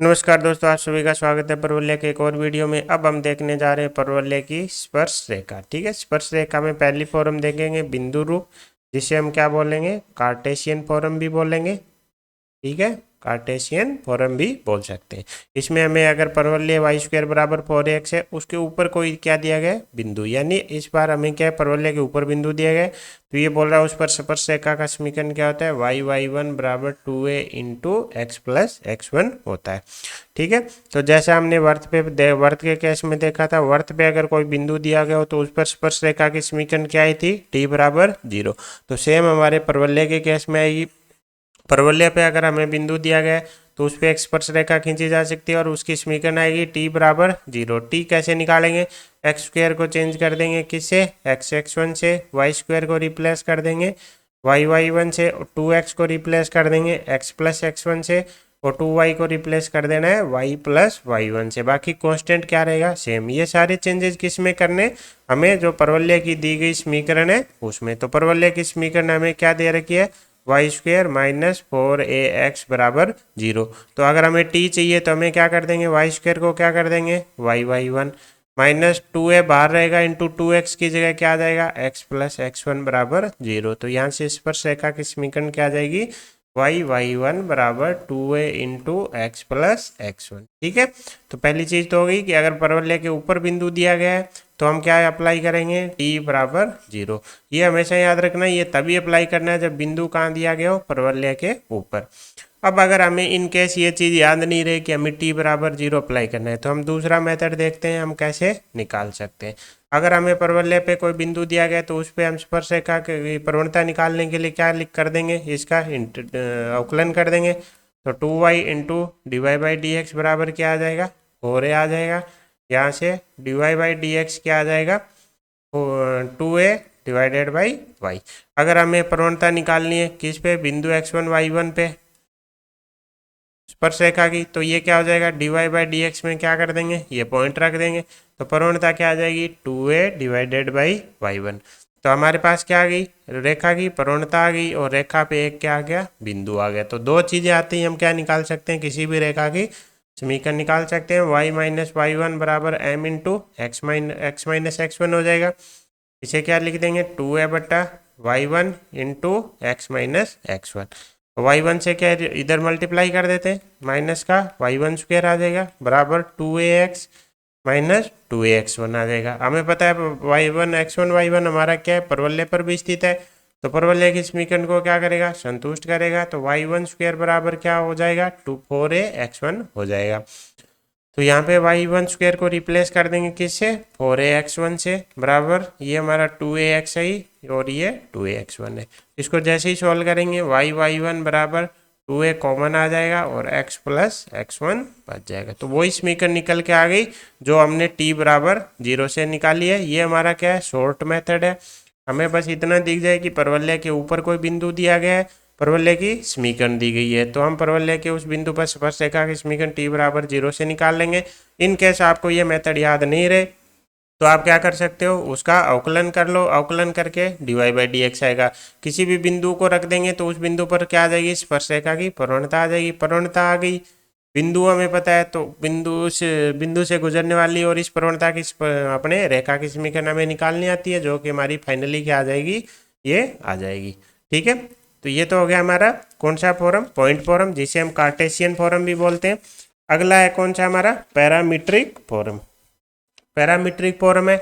नमस्कार दोस्तों, आप सभी का स्वागत है परवलय के एक और वीडियो में। अब हम देखने जा रहे हैं परवलय की स्पर्श रेखा। ठीक है, स्पर्श रेखा में पहली फॉर्म देखेंगे बिंदु रूप, जिसे हम क्या बोलेंगे, कार्टेशियन फॉर्म भी बोलेंगे। ठीक है, कार्टेशियन फॉर्म भी बोल सकते हैं। इसमें हमें अगर परवलय वाई स्क्वायर बराबर 4x है, उसके ऊपर कोई क्या दिया गया है, बिंदु, यानी इस बार हमें क्या है, परवलय के ऊपर बिंदु दिया गया है। तो ये बोल रहा है उस पर स्पर्श रेखा का समीकरण क्या होता है, y1 बराबर 2a into x plus x1 होता है। ठीक है, तो जैसे हमने वर्त के केस में देखा था, वर्त पे अगर कोई बिंदु दिया गया हो तो उस पर स्पर्श रेखा की समीकरण क्या आई थी, t बराबर 0। तो सेम हमारे परवलय के केस में आएगी। परवलय पे अगर हमें बिंदु दिया गया है तो उस पर एक स्पर्श रेखा खींची जा सकती है और उसकी समीकरण आएगी t बराबर 0। टी कैसे निकालेंगे, एक्स स्क्वायर को चेंज कर देंगे किससे, x1 से, वाई स्क्वायर को रिप्लेस कर देंगे y1 से, 2x को रिप्लेस कर देंगे x प्लस x1 से, और 2y को रिप्लेस कर देना है y प्लस y1 से। बाकी कांस्टेंट क्या रहेगा, सेम। ये सारे चेंजेस किस में करने, हमें जो परवलय की दी गई समीकरण है उसमें। तो परवलय की समीकरण हमें क्या दे रखी है, वाई स्क्वायर माइनस 4ax बराबर 0। तो अगर हमें t चाहिए तो हमें क्या कर देंगे, वाई स्क्वायर को क्या कर देंगे, y1 माइनस 2a बाहर रहेगा, इंटू 2x की जगह क्या आ जाएगा, x प्लस x1 बराबर 0। तो यहाँ से स्पर्श रेखा की समीकरण क्या आ जाएगी, y1 बराबर 2a into x plus x1। ठीक है, तो पहली चीज तो हो गई कि अगर परवलय के ऊपर बिंदु दिया गया है तो हम क्या अप्लाई करेंगे, t बराबर 0। ये हमेशा याद रखना, ये तभी अप्लाई करना है जब बिंदु कहाँ दिया गया हो, परवलय के ऊपर। अब अगर हमें इन केस ये चीज़ याद नहीं रहे कि हमें t बराबर 0 अप्लाई करना है, तो हम दूसरा मेथड देखते हैं हम कैसे निकाल सकते हैं। अगर हमें परवलय पे कोई बिंदु दिया गया तो उस पर हम स्पर्श रेखा की प्रवणता निकालने के लिए क्या लिख कर देंगे, इसका अवकलन कर देंगे। तो 2y into d y by d x बराबर क्या आ जाएगा, 4a आ जाएगा। यहाँ से d y by d x क्या आ जाएगा, 2a डिवाइडेड बाई वाई। अगर हमें प्रवणता निकालनी है किस पे, बिंदु x1 y1 पे स्पर्श रेखा की, तो ये क्या हो जाएगा, d y by d x में क्या कर देंगे, ये पॉइंट रख देंगे। तो प्रवणता क्या आ जाएगी, 2a डिवाइडेड बाई y1। तो हमारे पास क्या आ गई, रेखा की प्रवणता आ गई और रेखा पे एक क्या आ गया, बिंदु आ गया। तो दो चीज़ें आती हैं, हम क्या निकाल सकते हैं, किसी भी रेखा की समीकरण निकाल सकते हैं। y माइनस y1 बराबर m into x minus x1 हो जाएगा। इसे क्या लिख देंगे, 2a बट्टा y1 into x minus x1। y1 से क्या इधर मल्टीप्लाई कर देते हैं, माइनस का y1 स्क्वायर आ जाएगा बराबर 2ax माइनस 2ax1 आ जाएगा। हमें पता है y1 x1 y1 हमारा क्या है, परवलय पर भी स्थित है। तो परवलय की समीकरण को क्या करेगा, संतुष्ट करेगा। तो y1 स्क्वायर बराबर क्या हो जाएगा, 4ax1 हो जाएगा। तो यहाँ पे y1 स्क्वायर को रिप्लेस कर देंगे किससे, 4ax1 से, बराबर ये हमारा 2ax है और ये 2ax1 है। इसको जैसे ही सॉल्व करेंगे y1 बराबर 2a कॉमन आ जाएगा और x प्लस x1 बच जाएगा। तो वही समीकरण निकल के आ गई जो हमने t बराबर 0 से निकाली है। ये हमारा क्या है, शॉर्ट मेथड है। हमें बस इतना दिख जाए कि परवलय के ऊपर कोई बिंदु दिया गया है, परवलय की समीकरण दी गई है, तो हम परवलय के उस बिंदु पर स्पर्श रेखा की समीकरण t बराबर 0 से निकाल लेंगे। इन केस आपको ये मेथड याद नहीं रहे तो आप क्या कर सकते हो, उसका अवकलन कर लो, अवकलन करके d y by d x आएगा। किसी भी बिंदु को रख देंगे तो उस बिंदु पर क्या आ जाएगी, स्पर्श रेखा की प्रवणता आ जाएगी। प्रवणता आ गई, बिंदु हमें पता है, तो बिंदु से गुजरने वाली और इस प्रवणता की अपने रेखा की समीकरण हमें निकालनी आती है, जो कि हमारी फाइनली क्या आ जाएगी, ये आ जाएगी। ठीक है, तो ये तो हो गया हमारा कौन सा फॉर्म, पॉइंट फॉर्म, जिसे हम कार्टेशियन फॉर्म भी बोलते हैं। अगला है कौन सा हमारा, पैरामीट्रिक फॉर्म। पैरामीट्रिक फॉर्म है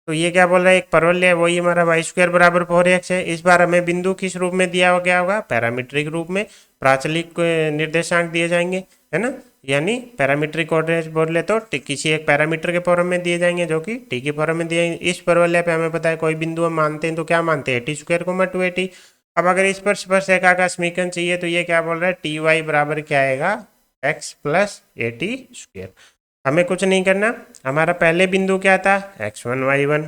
तो ये क्या बोल रहा है, एक परवलय है, वही हमारा वाई स्क्वायर बराबर 4x है। इस बार हमें बिंदु किस रूप में दिया गया होगा, पैरामीट्रिक रूप में। प्राचलिक निर्देशांक दिए जाएंगे, है ना, यानी पैरामीट्रिक कोऑर्डिनेट्स बोले तो किसी एक पैरामीटर के फॉर्म में दिए जाएंगे, जो कि टी के फॉर्म में दिए जाएंगे। इस परवलय पे हमें पता है कोई बिंदु हम मानते हैं तो क्या मानते हैं, टी स्क्वायर को 280। अब अगर इस पर स्पर्श रेखा का समीकरण चाहिए तो ये क्या बोल रहा है, टी वाई बराबर क्या आएगा, एक्स प्लस 80 स्क्वायर। हमें कुछ नहीं करना, हमारा पहले बिंदु क्या था, x1 y1।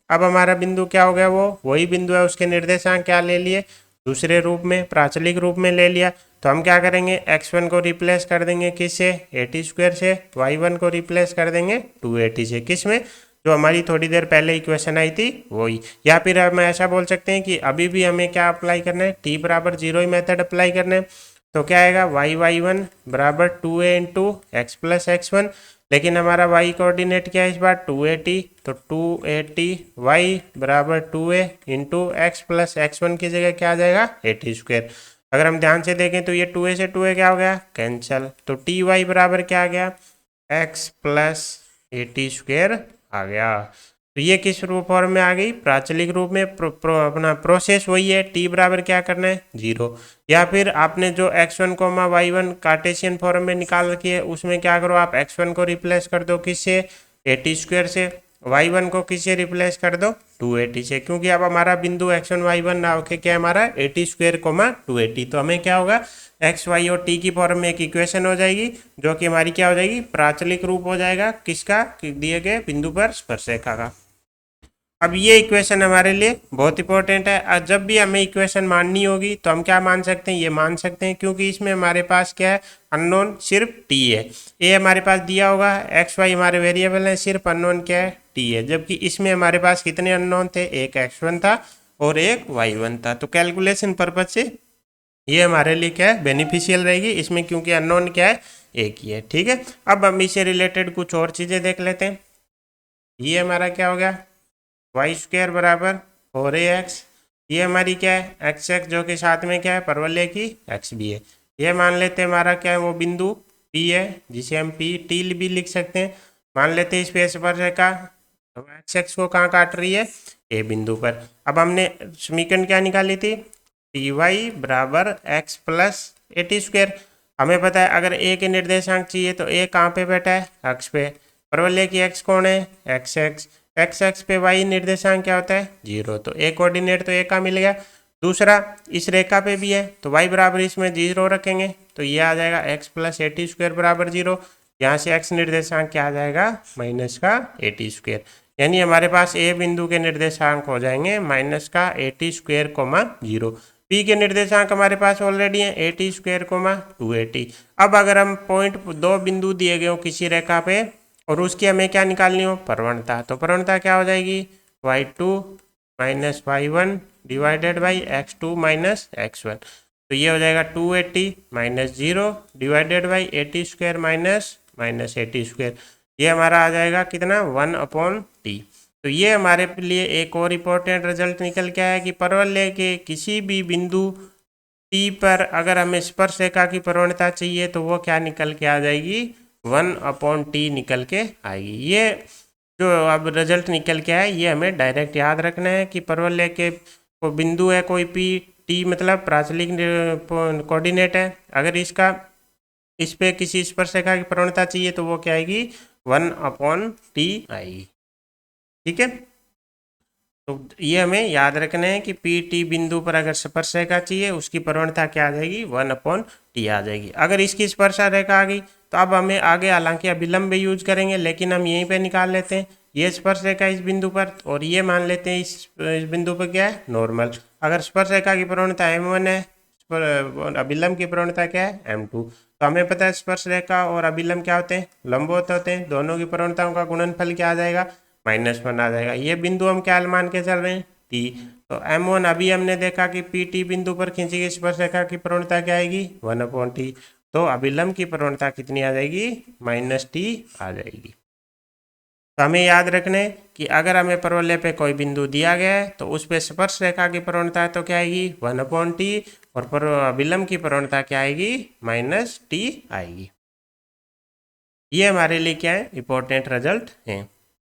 अब हमारा बिंदु क्या हो गया, वो वही बिंदु है, उसके निर्देशांक क्या ले लिए, दूसरे रूप में, प्राचलिक रूप में ले लिया। तो हम क्या करेंगे, x1 को रिप्लेस कर देंगे किससे, 80 स्क्वायर से, y1 को रिप्लेस कर देंगे 280 से। किस में, जो हमारी थोड़ी देर पहले इक्वेशन आई थी वही। या फिर हम ऐसा बोल सकते हैं कि अभी भी हमें क्या अप्लाई करना है, t बराबर 0 ही मेथड अप्लाई करना है। तो क्या आएगा y1 बराबर 2a into x plus x1, लेकिन हमारा y कोऑर्डिनेट क्या है इस बार 280, तो 280 y बराबर 2a into x plus x1 की जगह क्या आ जाएगा 80 स्क्वायर। अगर हम ध्यान से देखें तो ये 2a से 2a क्या हो गया कैंसल, तो टी वाई बराबर क्या आ गया x प्लस 80 स्क्वायर आ गया। तो ये किस रूप फॉर्म में आ गई प्राचलिक रूप में। अपना प्रोसेस वही है, t बराबर क्या करना है 0, या फिर आपने जो x1 coma y1 Cartesian form में निकाल रखी है उसमें क्या करो आप x1 को रिप्लेस कर दो किससे 80 स्क्वायर से, y1 को किससे रिप्लेस कर दो 280 से, क्योंकि अब हमारा बिंदु x1 y1 ना होके क्या हमारा 80 स्क्वायर कोमा 280, तो हमें क्या होगा x y और t की फॉर्म में एक इक्वेशन हो जाएगी जो कि हमारी क्या हो जाएगी प्राचलिक रूप हो जाएगा किसका दिए गए बिंदु पर स्पर्शरेखा का। अब ये इक्वेशन हमारे लिए बहुत इंपॉर्टेंट है। जब भी हमें इक्वेशन माननी होगी तो हम क्या मान सकते हैं ये मान सकते हैं, क्योंकि इसमें हमारे पास क्या है अननोन सिर्फ t है, ए हमारे पास दिया होगा एक्स वाई हमारे वेरिएबल है, सिर्फ अननोन क्या है t है, जबकि इसमें हमारे पास कितने अननोन थे एक x1 था और एक y1 था। तो कैलकुलेशन पर्पज से ये हमारे लिए क्या है बेनिफिशियल रहेगी इसमें, क्योंकि अननोन क्या है एक ही है। ठीक है, अब हम इससे रिलेटेड कुछ और चीज़ें देख लेते हैं। ये हमारा क्या हो गया वाई स्क्वायर बराबर 4ax, ये हमारी क्या है एक्स एक्स जो कि साथ में क्या है परवलय की एक्स भी है। ये मान लेते हैं हमारा क्या है वो बिंदु P है जिसे हम पी टी भी लिख सकते हैं। मान लेते हैं स्पेस पर रेखा एक्स एक्स को कहाँ काट रही है ए बिंदु पर। अब हमने समीकरण क्या निकाली थी टी वाई बराबर एक्स प्लस 80 स्क्वायर। हमें पता है अगर ए के निर्देशांक चाहिए तो ए कहाँ पे बैठा है अक्ष पे, परवलय की एक्स कौन है एक्स एक्स, एक्स एक्स पे वाई निर्देशांक क्या होता है 0, तो ए कोऑर्डिनेट तो ए का मिल गया। दूसरा इस रेखा पे भी है तो वाई बराबर इसमें 0 रखेंगे तो ये आ जाएगा एक्स प्लस 80 स्क्वायर बराबर 0, यहाँ से एक्स निर्देशांक क्या आ जाएगा माइनस का 80 स्क्वायर, यानी हमारे पास ए बिंदु के निर्देशांक हो जाएंगे माइनस का 80 स्क्वायर कोमा 0। पी के निर्देशांक हमारे पास ऑलरेडी है 80 स्क्वायर कोमा 280। अब अगर हम पॉइंट दो बिंदु दिए गए हो किसी रेखा पे और उसकी हमें क्या निकालनी हो प्रवणता, तो प्रवणता क्या हो जाएगी y2 minus y1 divided by x2 minus x1, तो ये हो जाएगा 280 minus 0 divided by 80 square minus minus 80 square, ये हमारा आ जाएगा कितना 1/t। तो ये हमारे लिए एक और इम्पोर्टेंट रिजल्ट निकल के आया कि परवलय के किसी भी बिंदु t पर अगर हमें स्पर्शरेखा की प्रवणता चाहिए तो वो क्या निकल के आ जाएगी 1/t निकल के आएगी। ये जो अब रिजल्ट निकल के आया ये हमें डायरेक्ट याद रखना है कि परवलय के को बिंदु है कोई पी टी मतलब प्राचलिक कोऑर्डिनेट है, अगर इसका इस पे किसी स्पर्शरेखा की प्रवणता चाहिए तो वो क्या आएगी 1/t आएगी। ठीक है, तो ये हमें याद रखना है कि पी टी बिंदु पर अगर स्पर्शरेखा चाहिए उसकी प्रवणता क्या आ जाएगी 1/t आ जाएगी। अगर इसकी स्पर्शरेखा आ गई तो अब हमें आगे हालांकि अभिलंब यूज करेंगे लेकिन हम यहीं पे निकाल लेते हैं ये स्पर्शरेखा इस बिंदु पर और ये मान लेते हैं इस बिंदु पर क्या है नॉर्मल। अगर स्पर्शरेखा की प्रवणता m1 है अभिलंब की प्रवणता क्या है m2, तो हमें पता है स्पर्शरेखा और अभिलंब क्या होते हैं लंबवत होते हैं, दोनों की प्रवणताओं का गुणनफल क्या आ जाएगा -1 आ जाएगा। ये बिंदु हम क्या मान के चल रहे हैं t, तो m1 अभी हमने देखा कि पी टी बिंदु पर खींची गई स्पर्शरेखा की प्रवणता क्या आएगी 1/t, तो अभिलंब की प्रवणता कितनी आ जाएगी -t आ जाएगी। तो हमें याद रखना है कि अगर हमें परवलय पे कोई बिंदु दिया गया है तो उस पे स्पर्शरेखा की प्रवणता तो क्या आएगी 1/t और अभिलंब की प्रवणता क्या आएगी -t आएगी। ये हमारे लिए क्या है इंपॉर्टेंट रिजल्ट है।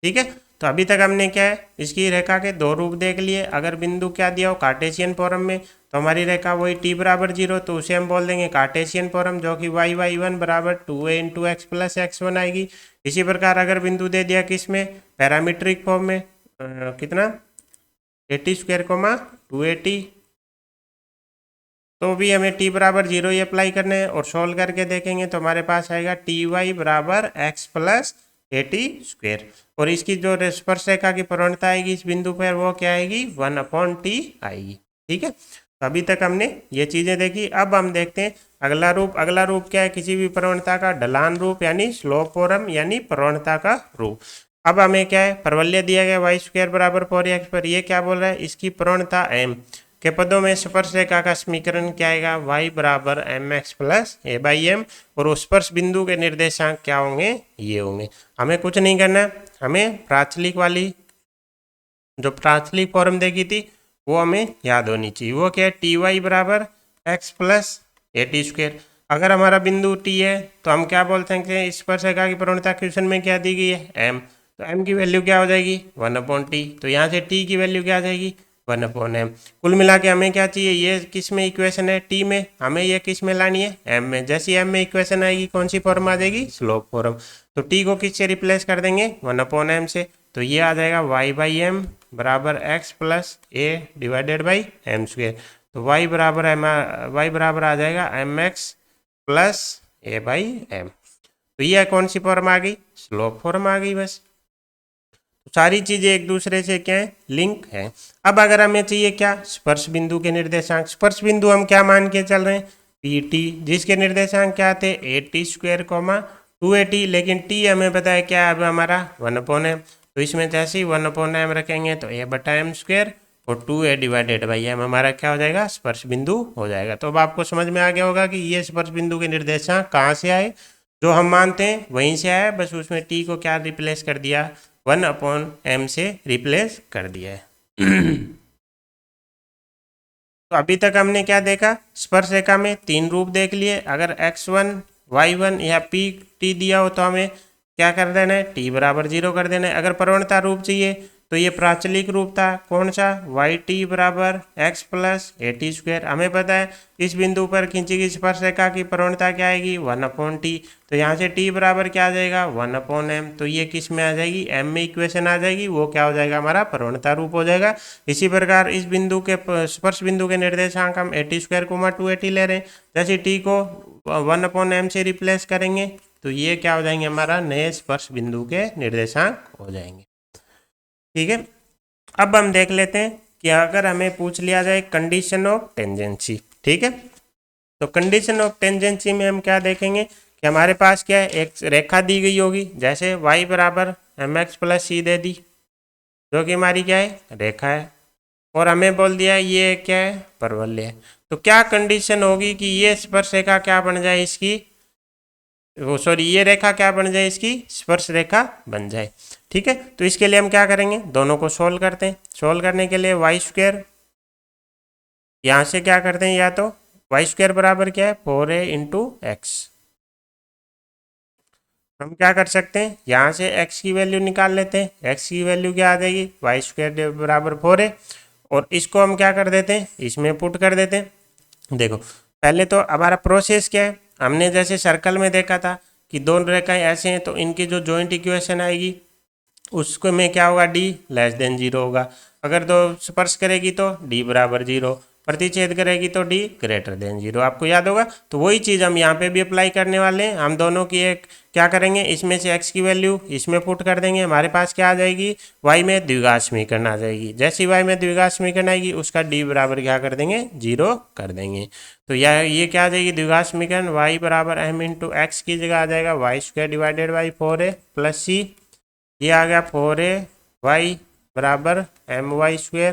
ठीक है, तो अभी तक हमने क्या है इसकी रेखा के दो रूप देख लिए। अगर बिंदु क्या दिया हो कार्टेशियन फॉर्म में तो हमारी रेखा वही t बराबर 0, तो उसे हम बोल देंगे कार्टेशियन फॉर्म जो कि y1 बराबर 2a into x plus x1 आएगी। इसी प्रकार अगर बिंदु दे दिया किस में पैरामीट्रिक फॉर्म में कितना 80 स्क्वायर कोमा 280, तो भी हमें t बराबर 0 ही अप्लाई करने हैं और सोल्व करके देखेंगे तो हमारे पास आएगा ty बराबर x प्लस 80 स्क्वायर और इसकी जो स्पर्शरेखा की प्रवणता आएगी इस बिंदु पर वो क्या आएगी 1/t आएगी। ठीक है, तो अभी तक हमने ये चीज़ें देखी। अब हम देखते हैं अगला रूप। अगला रूप क्या है किसी भी प्रवणता का ढलान रूप यानी स्लोप फॉर्म यानी प्रवणता का रूप। अब हमें क्या है परवलय दिया गया y² बराबर 4x पर, ये क्या बोल रहा है इसकी प्रवणता m, के पदों में स्पर्श रेखा का समीकरण क्या आएगा, y बराबर m x plus A by m, और उस स्पर्श बिंदु के निर्देशांक क्या होंगे, ये होंगे। हमें कुछ नहीं करना, हमें प्राचलिक वाली जो प्राचलिक फॉर्म देखी थी वो हमें याद होनी चाहिए। वो क्या है, टी वाई बराबर x plus a T square. अगर हमारा बिंदु टी है तो हम क्या बोलते हैं, स्पर्श रेखा की प्रवणता क्वेश्चन में क्या दी गई है, एम, तो एम की वैल्यू क्या हो जाएगी, 1/t। तो यहाँ से टी की वैल्यू क्या आ जाएगी, 1/m। कुल मिला के हमें क्या चाहिए, ये किस में इक्वेशन है, टी में, हमें ये किस में लानी है, एम में। जैसी एम में इक्वेशन आएगी कौन सी फॉर्म आ जाएगी, स्लोप फॉर्म। तो टी को किससे रिप्लेस कर देंगे, 1/m से। तो ये आ जाएगा y बाई एम बराबर x plus a divided by m square. तो y बराबर आ जाएगा m x plus A by m. तो ये कौन सी फॉर्म आ गई, स्लोप फॉर्म आ गई बस। तो सारी चीजें एक दूसरे से क्या है, लिंक है। अब अगर हमें चाहिए क्या, स्पर्श बिंदु के निर्देशांक। स्पर्श बिंदु हम क्या मान के चल रहे हैं, पी टी, जिसके निर्देशांक क्या थे, ए टी स्क्वेयर कोमा 280, लेकिन टी हमें पता है क्या है अब हमारा 1/m। तो इसमें जैसे ही 1/m रखेंगे तो ए बटा एम स्क्वेयर और 2a डिवाइडेड बाई एम हमारा क्या हो जाएगा, स्पर्श बिंदु हो जाएगा। तो अब आपको समझ में आ गया होगा कि ये स्पर्श बिंदु के निर्देशांक कहाँ से आए, जो हम मानते हैं वहीं से आया, बस उसमें टी को क्या रिप्लेस कर दिया, 1/m से रिप्लेस कर दिया है। तो अभी तक हमने क्या देखा, स्पर्श रेखा में 3 रूप देख लिए। अगर x1 y1 या पी टी दिया हो तो हमें क्या कर देना है, t बराबर 0 कर देना है। अगर प्रवणता रूप चाहिए तो ये प्राचलिक रूप था, कौन सा, वाई टी बराबर x plus a T square. हमें पता है इस बिंदु पर खींची गई स्पर्श रेखा की प्रवणता क्या आएगी, 1/t। तो यहाँ से t बराबर क्या आ जाएगा, 1/m। तो ये किस में आ जाएगी, m में इक्वेशन आ जाएगी, वो क्या हो जाएगा, हमारा प्रवणता रूप हो जाएगा। इसी प्रकार इस बिंदु के स्पर्श बिंदु के निर्देशांक हम ए टी स्क्वायर कोमा 280 ले रहे हैं। जैसे t को 1/m से रिप्लेस करेंगे तो ये क्या हो जाएंगे, हमारा नए स्पर्श बिंदु के निर्देशांक हो जाएंगे। ठीक है, अब हम देख लेते हैं कि अगर हमें पूछ लिया जाए कंडीशन ऑफ टेंजेंसी। ठीक है, तो कंडीशन ऑफ टेंजेंसी में हम क्या देखेंगे कि हमारे पास क्या है, एक रेखा दी गई होगी, जैसे y बराबर एम एक्स प्लस सी दे दी, जो कि हमारी क्या है, रेखा है, और हमें बोल दिया है ये क्या है, परवलय है। तो क्या कंडीशन होगी कि ये स्पर्श रेखा क्या बन जाए, इसकी ये रेखा क्या बन जाए, इसकी स्पर्श रेखा बन जाए। ठीक है, तो इसके लिए हम क्या करेंगे, दोनों को सोल्व करते हैं। सोल्व करने के लिए वाई स्क्वायर, यहाँ से क्या करते हैं, या तो वाई स्क्वायर बराबर क्या है, 4a इंटू एक्स। हम क्या कर सकते हैं, यहाँ से x की वैल्यू निकाल लेते हैं। x की वैल्यू क्या आ जाएगी, वाई स्क्वायर बराबर 4a, और इसको हम क्या कर देते हैं, इसमें पुट कर देते हैं। देखो पहले तो हमारा प्रोसेस क्या है, हमने जैसे सर्कल में देखा था कि दोनों रेखाएं ऐसे हैं तो इनकी जो जॉइंट इक्वेशन आएगी उसको में क्या होगा, d लेस देन 0 होगा। अगर दो स्पर्श करेगी तो d बराबर 0, प्रतिच्छेद करेगी तो d ग्रेटर देन 0, आपको याद होगा। तो वही चीज़ हम यहाँ पे भी अप्लाई करने वाले हैं। हम दोनों की एक क्या करेंगे, इसमें से x की वैल्यू इसमें पुट कर देंगे, हमारे पास क्या आ जाएगी, y में द्विघात समीकरण आ जाएगी। जैसे y में द्विघात समीकरण आएगी उसका d बराबर क्या कर देंगे, 0 कर देंगे। तो ये क्या आ जाएगी, द्विघात समीकरण y बराबर m इंटू एक्स की जगह आ जाएगा Y square divided by 4a plus C, ये आ गया 4a y बराबर M y square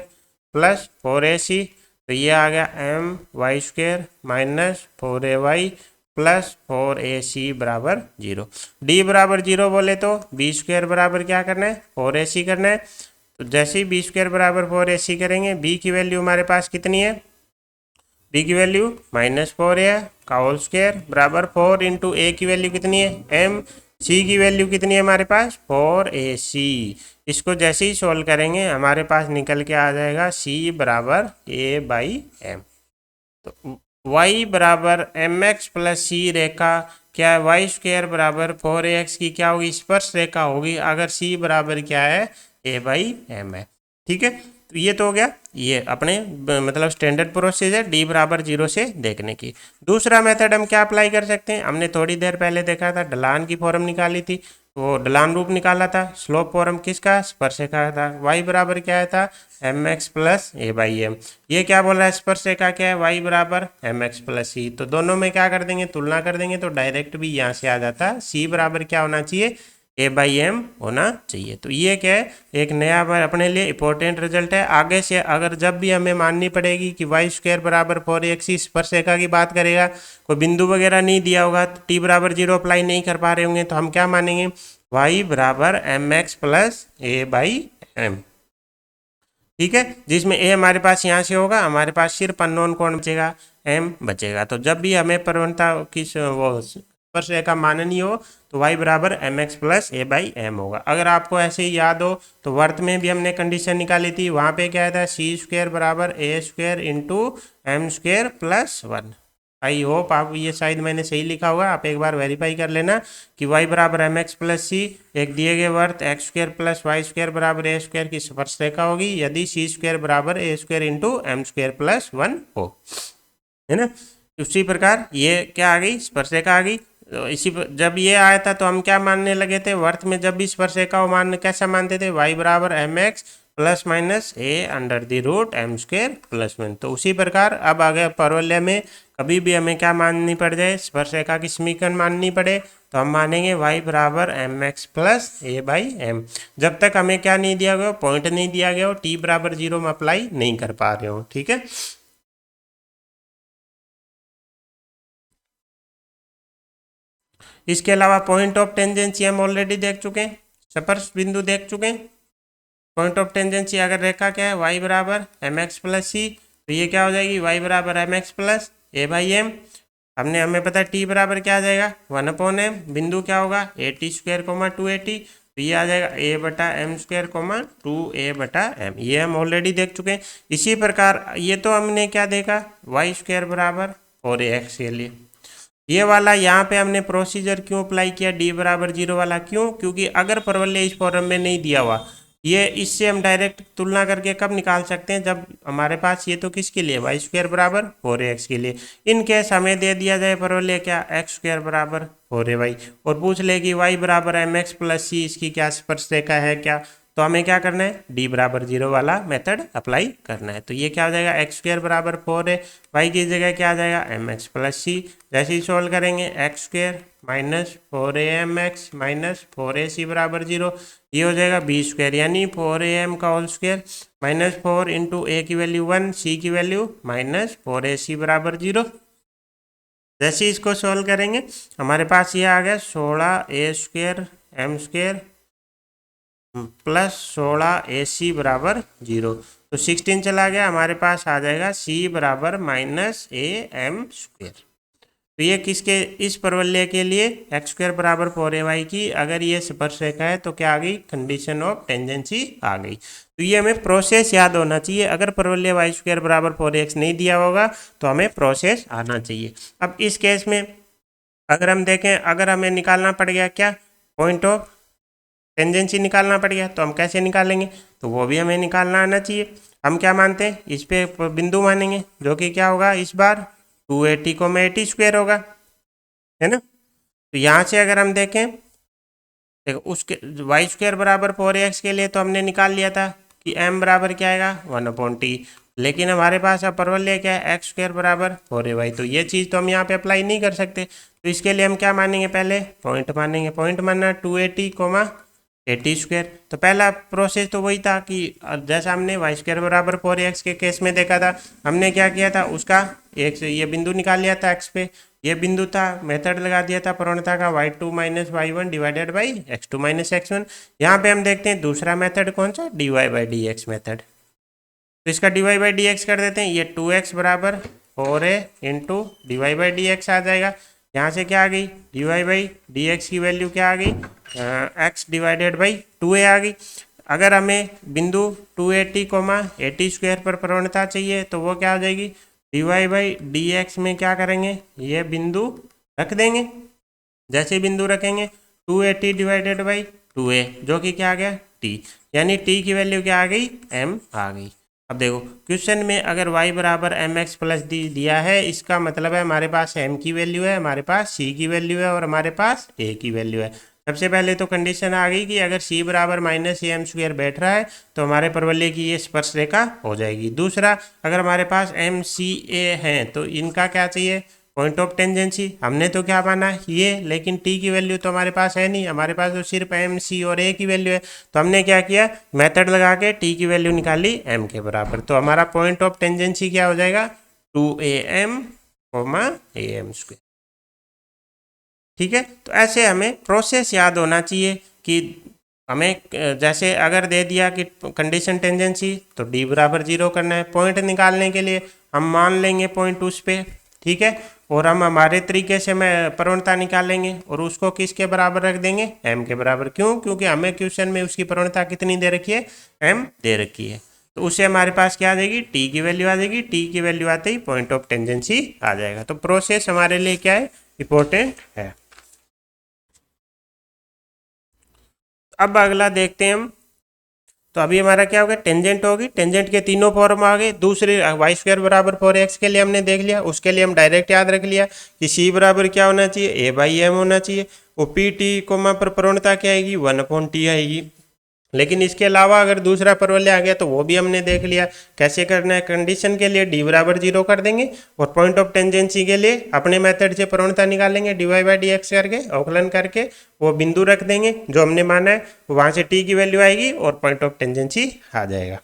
plus 4ac। तो ये आ गया m y square minus 4ay plus 4ac बराबर 0। d बराबर 0 बोले तो b स्क्वेयर बराबर क्या करना है, 4ac करना है। तो जैसे ही b स्क्वेयर बराबर 4ac करेंगे, b की वैल्यू हमारे पास कितनी है, b की वैल्यू -4a का होल स्क्वायर बराबर 4 इंटू a की वैल्यू कितनी है, m, c की वैल्यू कितनी है हमारे पास, 4ac। इसको जैसे ही सोल्व करेंगे हमारे पास निकल के आ जाएगा c बराबर a बाई एम। तो y बराबर एम एक्स प्लस सी रेखा क्या है, वाई स्क्वायर बराबर 4ax की क्या होगी, स्पर्श रेखा होगी अगर c बराबर क्या है, a बाई एम है। ठीक है, तो ये तो हो गया, ये अपने मतलब स्टैंडर्ड प्रोसेस है d बराबर 0 से देखने की। दूसरा मेथड हम क्या अप्लाई कर सकते हैं, हमने थोड़ी देर पहले देखा था, ढलान की फॉर्म निकाली थी, वो ढलान रूप निकाला था। स्लोप फॉर्म किसका, स्पर्श रेखा था। y बराबर क्या है था, m x plus A by m. ये क्या बोल रहा है, स्पर्श रेखा क्या है, y बराबर एम एक्स प्लस सी। तो दोनों में क्या कर देंगे, तुलना कर देंगे, तो डायरेक्ट भी यहाँ से आ जाता है। c बराबर क्या होना चाहिए, ए बाई एम होना चाहिए। तो ये क्या है, एक नया अपने लिए इंपॉर्टेंट रिजल्ट है। आगे से अगर जब भी हमें माननी पड़ेगी कि वाई स्क्वायर बराबर 4x स्पर्शरेखा की बात करेगा, कोई बिंदु वगैरह नहीं दिया होगा, टी बराबर 0 अप्लाई नहीं कर पा रहे होंगे, तो हम क्या मानेंगे, वाई बराबर m x plus A by m. ठीक है, जिसमें ए हमारे पास यहाँ से होगा, हमारे पास सिर्फ अननोन कौन बचेगा, एम बचेगा। तो जब भी हमें प्रवणता की वो स्पर्शरेखा माननी हो तो y बराबर m x plus A by m होगा। अगर आपको ऐसे ही याद हो तो वर्त में भी हमने कंडीशन निकाली थी, वहाँ पे क्या था, सी स्क्वायर बराबर ए square into M square plus 1। I hope आप ये शायद मैंने सही लिखा होगा, आप एक बार वेरीफाई कर लेना कि y बराबर एम एक्स प्लस सी एक दिए गए वर्त x square plus y square बराबर ए स्क्वायर की स्पर्शरेखा होगी यदि सी स्क्वायर बराबर ए square into M square plus 1 हो, है ना। उसी प्रकार ये क्या आ गई, स्पर्शरेखा आ गई। तो इसी जब ये आया था तो हम क्या मानने लगे थे, वर्त में जब भी स्पर्शरेखा वो मान कैसा मानते थे, y बराबर m x plus minus a under the root m square plus 1। तो उसी प्रकार अब आगे परवलय में कभी भी हमें क्या माननी पड़ जाए, स्पर्शरेखा की समीकरण माननी पड़े, तो हम मानेंगे y बराबर m x plus A by m. जब तक हमें क्या नहीं दिया गया, पॉइंट नहीं दिया गया हो, t बराबर 0 में अप्लाई नहीं कर पा रहे हो। ठीक है, इसके अलावा पॉइंट ऑफ टेंजेंसी हम ऑलरेडी देख चुके हैं, स्पर्श बिंदु देख चुके हैं। पॉइंट ऑफ टेंजेंसी अगर रेखा क्या है, y बराबर एम एक्स प्लस सी, तो ये क्या हो जाएगी, y बराबर m x plus A by m. हमें पता है t बराबर क्या आ जाएगा, 1/m। बिंदु क्या होगा, ए टी स्क्वायर कोमा 280, तो ये आ जाएगा a बटा एम स्क्वायर कोमा 2a बटा एम। ये हम ऑलरेडी देख चुके हैं। इसी प्रकार ये तो हमने क्या देखा, वाई स्क्वायर बराबर 4ax के लिए। ये वाला यहाँ पे हमने प्रोसीजर क्यों अप्लाई किया, डी बराबर 0 वाला, क्यों, क्योंकि अगर परवलय इस फॉर्म में नहीं दिया हुआ, ये इससे हम डायरेक्ट तुलना करके कब निकाल सकते हैं, जब हमारे पास ये तो किसके लिए, वाई स्क्वायर बराबर 4x के लिए। इन केस हमें दे दिया जाए परवलय क्या, एक्स स्क्वायर बराबर 4ay, और पूछ ले कि y बराबर एम एक्स प्लस सी इसकी क्या स्पर्शरेखा है क्या, तो हमें क्या करना है, डी बराबर 0 वाला मेथड अप्लाई करना है। तो ये क्या हो जाएगा, एक्स स्क्वायर बराबर 4a, वाई की जगह क्या आ जाएगा, एम एक्स प्लस सी। जैसे ही सोल्व करेंगे, x square minus 4am minus 4ac बराबर 0, ये हो जाएगा बी स्क्वायर, यानी 4am का होल स्क्वायर माइनस 4 इंटू ए की वैल्यू 1, सी की वैल्यू माइनस 4ac बराबर 0। जैसे ही इसको सोल्व करेंगे हमारे पास ये आ गया 16a square M square plus 16ac बराबर 0। तो 16 चला गया, हमारे पास आ जाएगा c बराबर माइनस ए एम स्क्वायर। तो ये किसके, इस परवलय के लिए एक्स स्क्वायर बराबर 4ay की अगर ये स्पर्शरेखा है तो क्या आ गई, कंडीशन ऑफ टेंजेंसी आ गई। तो ये हमें प्रोसेस याद होना चाहिए। अगर परवलय वाई स्क्वायर बराबर 4x नहीं दिया होगा तो हमें प्रोसेस आना चाहिए। अब इस केस में अगर हम देखें, अगर हमें निकालना पड़ गया क्या, पॉइंट ऑफ टेंजेंसी निकालना पड़ गया, तो हम कैसे निकालेंगे, तो वो भी हमें निकालना आना चाहिए। हम क्या मानते हैं, इस पे बिंदु मानेंगे, जो कि क्या होगा, इस बार 280 को 80 स्क्वायर होगा, है ना। तो यहाँ से अगर हम देखें, देखो उसके वाई स्क्वायर बराबर 4x के लिए तो हमने निकाल लिया था कि m बराबर क्या आएगा, 1/t। लेकिन हमारे पास अब परवलय क्या है, एक्स स्क्वायर बराबर 4ay, तो ये चीज़ तो हम यहाँ पे अप्लाई नहीं कर सकते। तो इसके लिए हम क्या मानेंगे, पहले पॉइंट मानेंगे। पॉइंट मानना 280 80 स्क्वायर। तो पहला प्रोसेस तो वही था कि जैसा हमने वाई स्क्वायर बराबर 4x के केस में देखा था, हमने क्या किया था, उसका एक से ये बिंदु निकाल लिया था एक्स पे, ये बिंदु था, मेथड लगा दिया था प्रवणता का y2 minus y1 divided by x2 minus x1। यहाँ पे हम देखते हैं दूसरा मेथड कौन सा, dy बाई dx मेथड। तो इसका dy बाई dx कर देते हैं, ये 2x बराबर 4a into dy by dx आ जाएगा। यहाँ से क्या आ गई, dy बाई dx की वैल्यू क्या आ गई, x डिवाइडेड बाई 2a आ गई। अगर हमें बिंदु 280 80 स्क्वायर पर प्रवणता चाहिए तो वो क्या हो जाएगी, dy बाई dx में क्या करेंगे, ये बिंदु रख देंगे। जैसे बिंदु रखेंगे 280 डिवाइडेड बाई 2a, जो कि क्या आ गया, t, यानी t की वैल्यू क्या आ गई, m आ गई। अब देखो क्वेश्चन में अगर y बराबर एम एक्स प्लस दिया है, इसका मतलब है हमारे पास m की वैल्यू है, हमारे पास c की वैल्यू है और हमारे पास a की वैल्यू है। सबसे पहले तो कंडीशन आ गई कि अगर c बराबर माइनस ए एम स्क्वायर बैठ रहा है तो हमारे परवलय की ये स्पर्शरेखा हो जाएगी। दूसरा, अगर हमारे पास एम सी ए हैं तो इनका क्या चाहिए, पॉइंट ऑफ टेंजेंसी हमने तो क्या माना ये, लेकिन टी की वैल्यू तो हमारे पास है नहीं, हमारे पास तो सिर्फ एम सी और ए की वैल्यू है। तो हमने क्या किया, मेथड लगा के टी की वैल्यू निकाली एम के बराबर। तो हमारा पॉइंट ऑफ टेंजेंसी क्या हो जाएगा, 2am, am²। ठीक है, तो ऐसे हमें प्रोसेस याद होना चाहिए कि हमें जैसे अगर दे दिया कि कंडीशन टेंजेंसी तो डी बराबर 0 करना है। पॉइंट निकालने के लिए हम मान लेंगे पॉइंट उस पे, ठीक है, और हम हमारे तरीके से मैं प्रवणता निकालेंगे और उसको किसके बराबर रख देंगे, एम के बराबर। क्यों, क्योंकि हमें क्वेश्चन में उसकी प्रवणता कितनी दे रखी है, एम दे रखी है। तो उससे हमारे पास क्या आ जाएगी, टी की वैल्यू आ जाएगी। टी की वैल्यू आते ही पॉइंट ऑफ टेंजेंसी आ जाएगा। तो प्रोसेस हमारे लिए क्या है, इंपॉर्टेंट है। अब अगला देखते हैं हम। तो अभी हमारा क्या होगा, टेंजेंट होगी, टेंजेंट के तीनों फॉर्म आ गए। दूसरे y² बराबर 4x के लिए हमने देख लिया, उसके लिए हम डायरेक्ट याद रख लिया कि c बराबर क्या होना चाहिए, a/m होना चाहिए। और पी टी कोमा पर प्रवणता क्या आएगी, 1/t आएगी। लेकिन इसके अलावा अगर दूसरा परवलय आ गया तो वो भी हमने देख लिया कैसे करना है। कंडीशन के लिए डी बराबर 0 कर देंगे और पॉइंट ऑफ टेंजेंसी के लिए अपने मेथड से प्रवणता निकालेंगे, dy/dx करके अवकलन करके वो बिंदु रख देंगे जो हमने माना है, वहां से टी की वैल्यू आएगी और पॉइंट ऑफ टेंजेंसी आ जाएगा।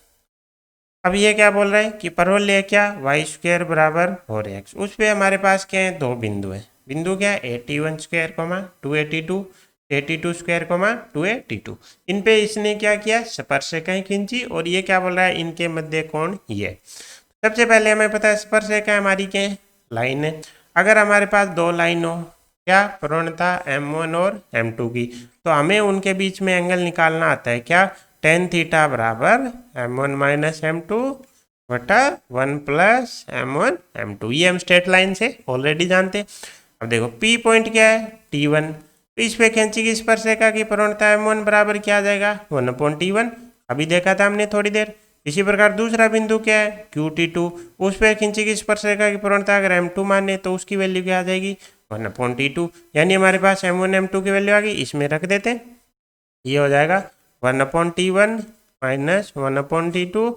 अब ये क्या बोल रहा है कि परवलय क्या, y² बराबर 4x। उस पर हमारे पास क्या है, दो बिंदु है। बिंदु क्या है, 81² 282, 82² 282। इन पे इसने क्या किया, स्पर्शरेखाएं खींची और ये क्या बोल रहा है, इनके मध्य कोण ये। सबसे पहले हमें पता है स्पर्शरेखा हमारी क्या है, लाइन है। अगर हमारे पास दो लाइन हो, क्या प्रवणता m1 और m2 की, तो हमें उनके बीच में एंगल निकालना आता है क्या, tan थीटा बराबर m1 माइनस m2 बटा 1 प्लस m1 m2। ये हम स्ट्रेट लाइन से ऑलरेडी जानते हैं। अब देखो P पॉइंट क्या है, T1। इस पे खींची गई स्पर्शरेखा की प्रवणता m1 बराबर क्या आ जाएगा, 1/T1। अभी देखा था हमने थोड़ी देर। इसी प्रकार दूसरा बिंदु क्या है, QT2। उस पर खींची गई स्पर्शरेखा की प्रवणता अगर m2 माने तो उसकी वैल्यू क्या आ जाएगी, 1/T2। यानी हमारे पास m1 m2 की वैल्यू आ गई, इसमें रख देते हैं। ये हो जाएगा 1/T1 minus 1/T2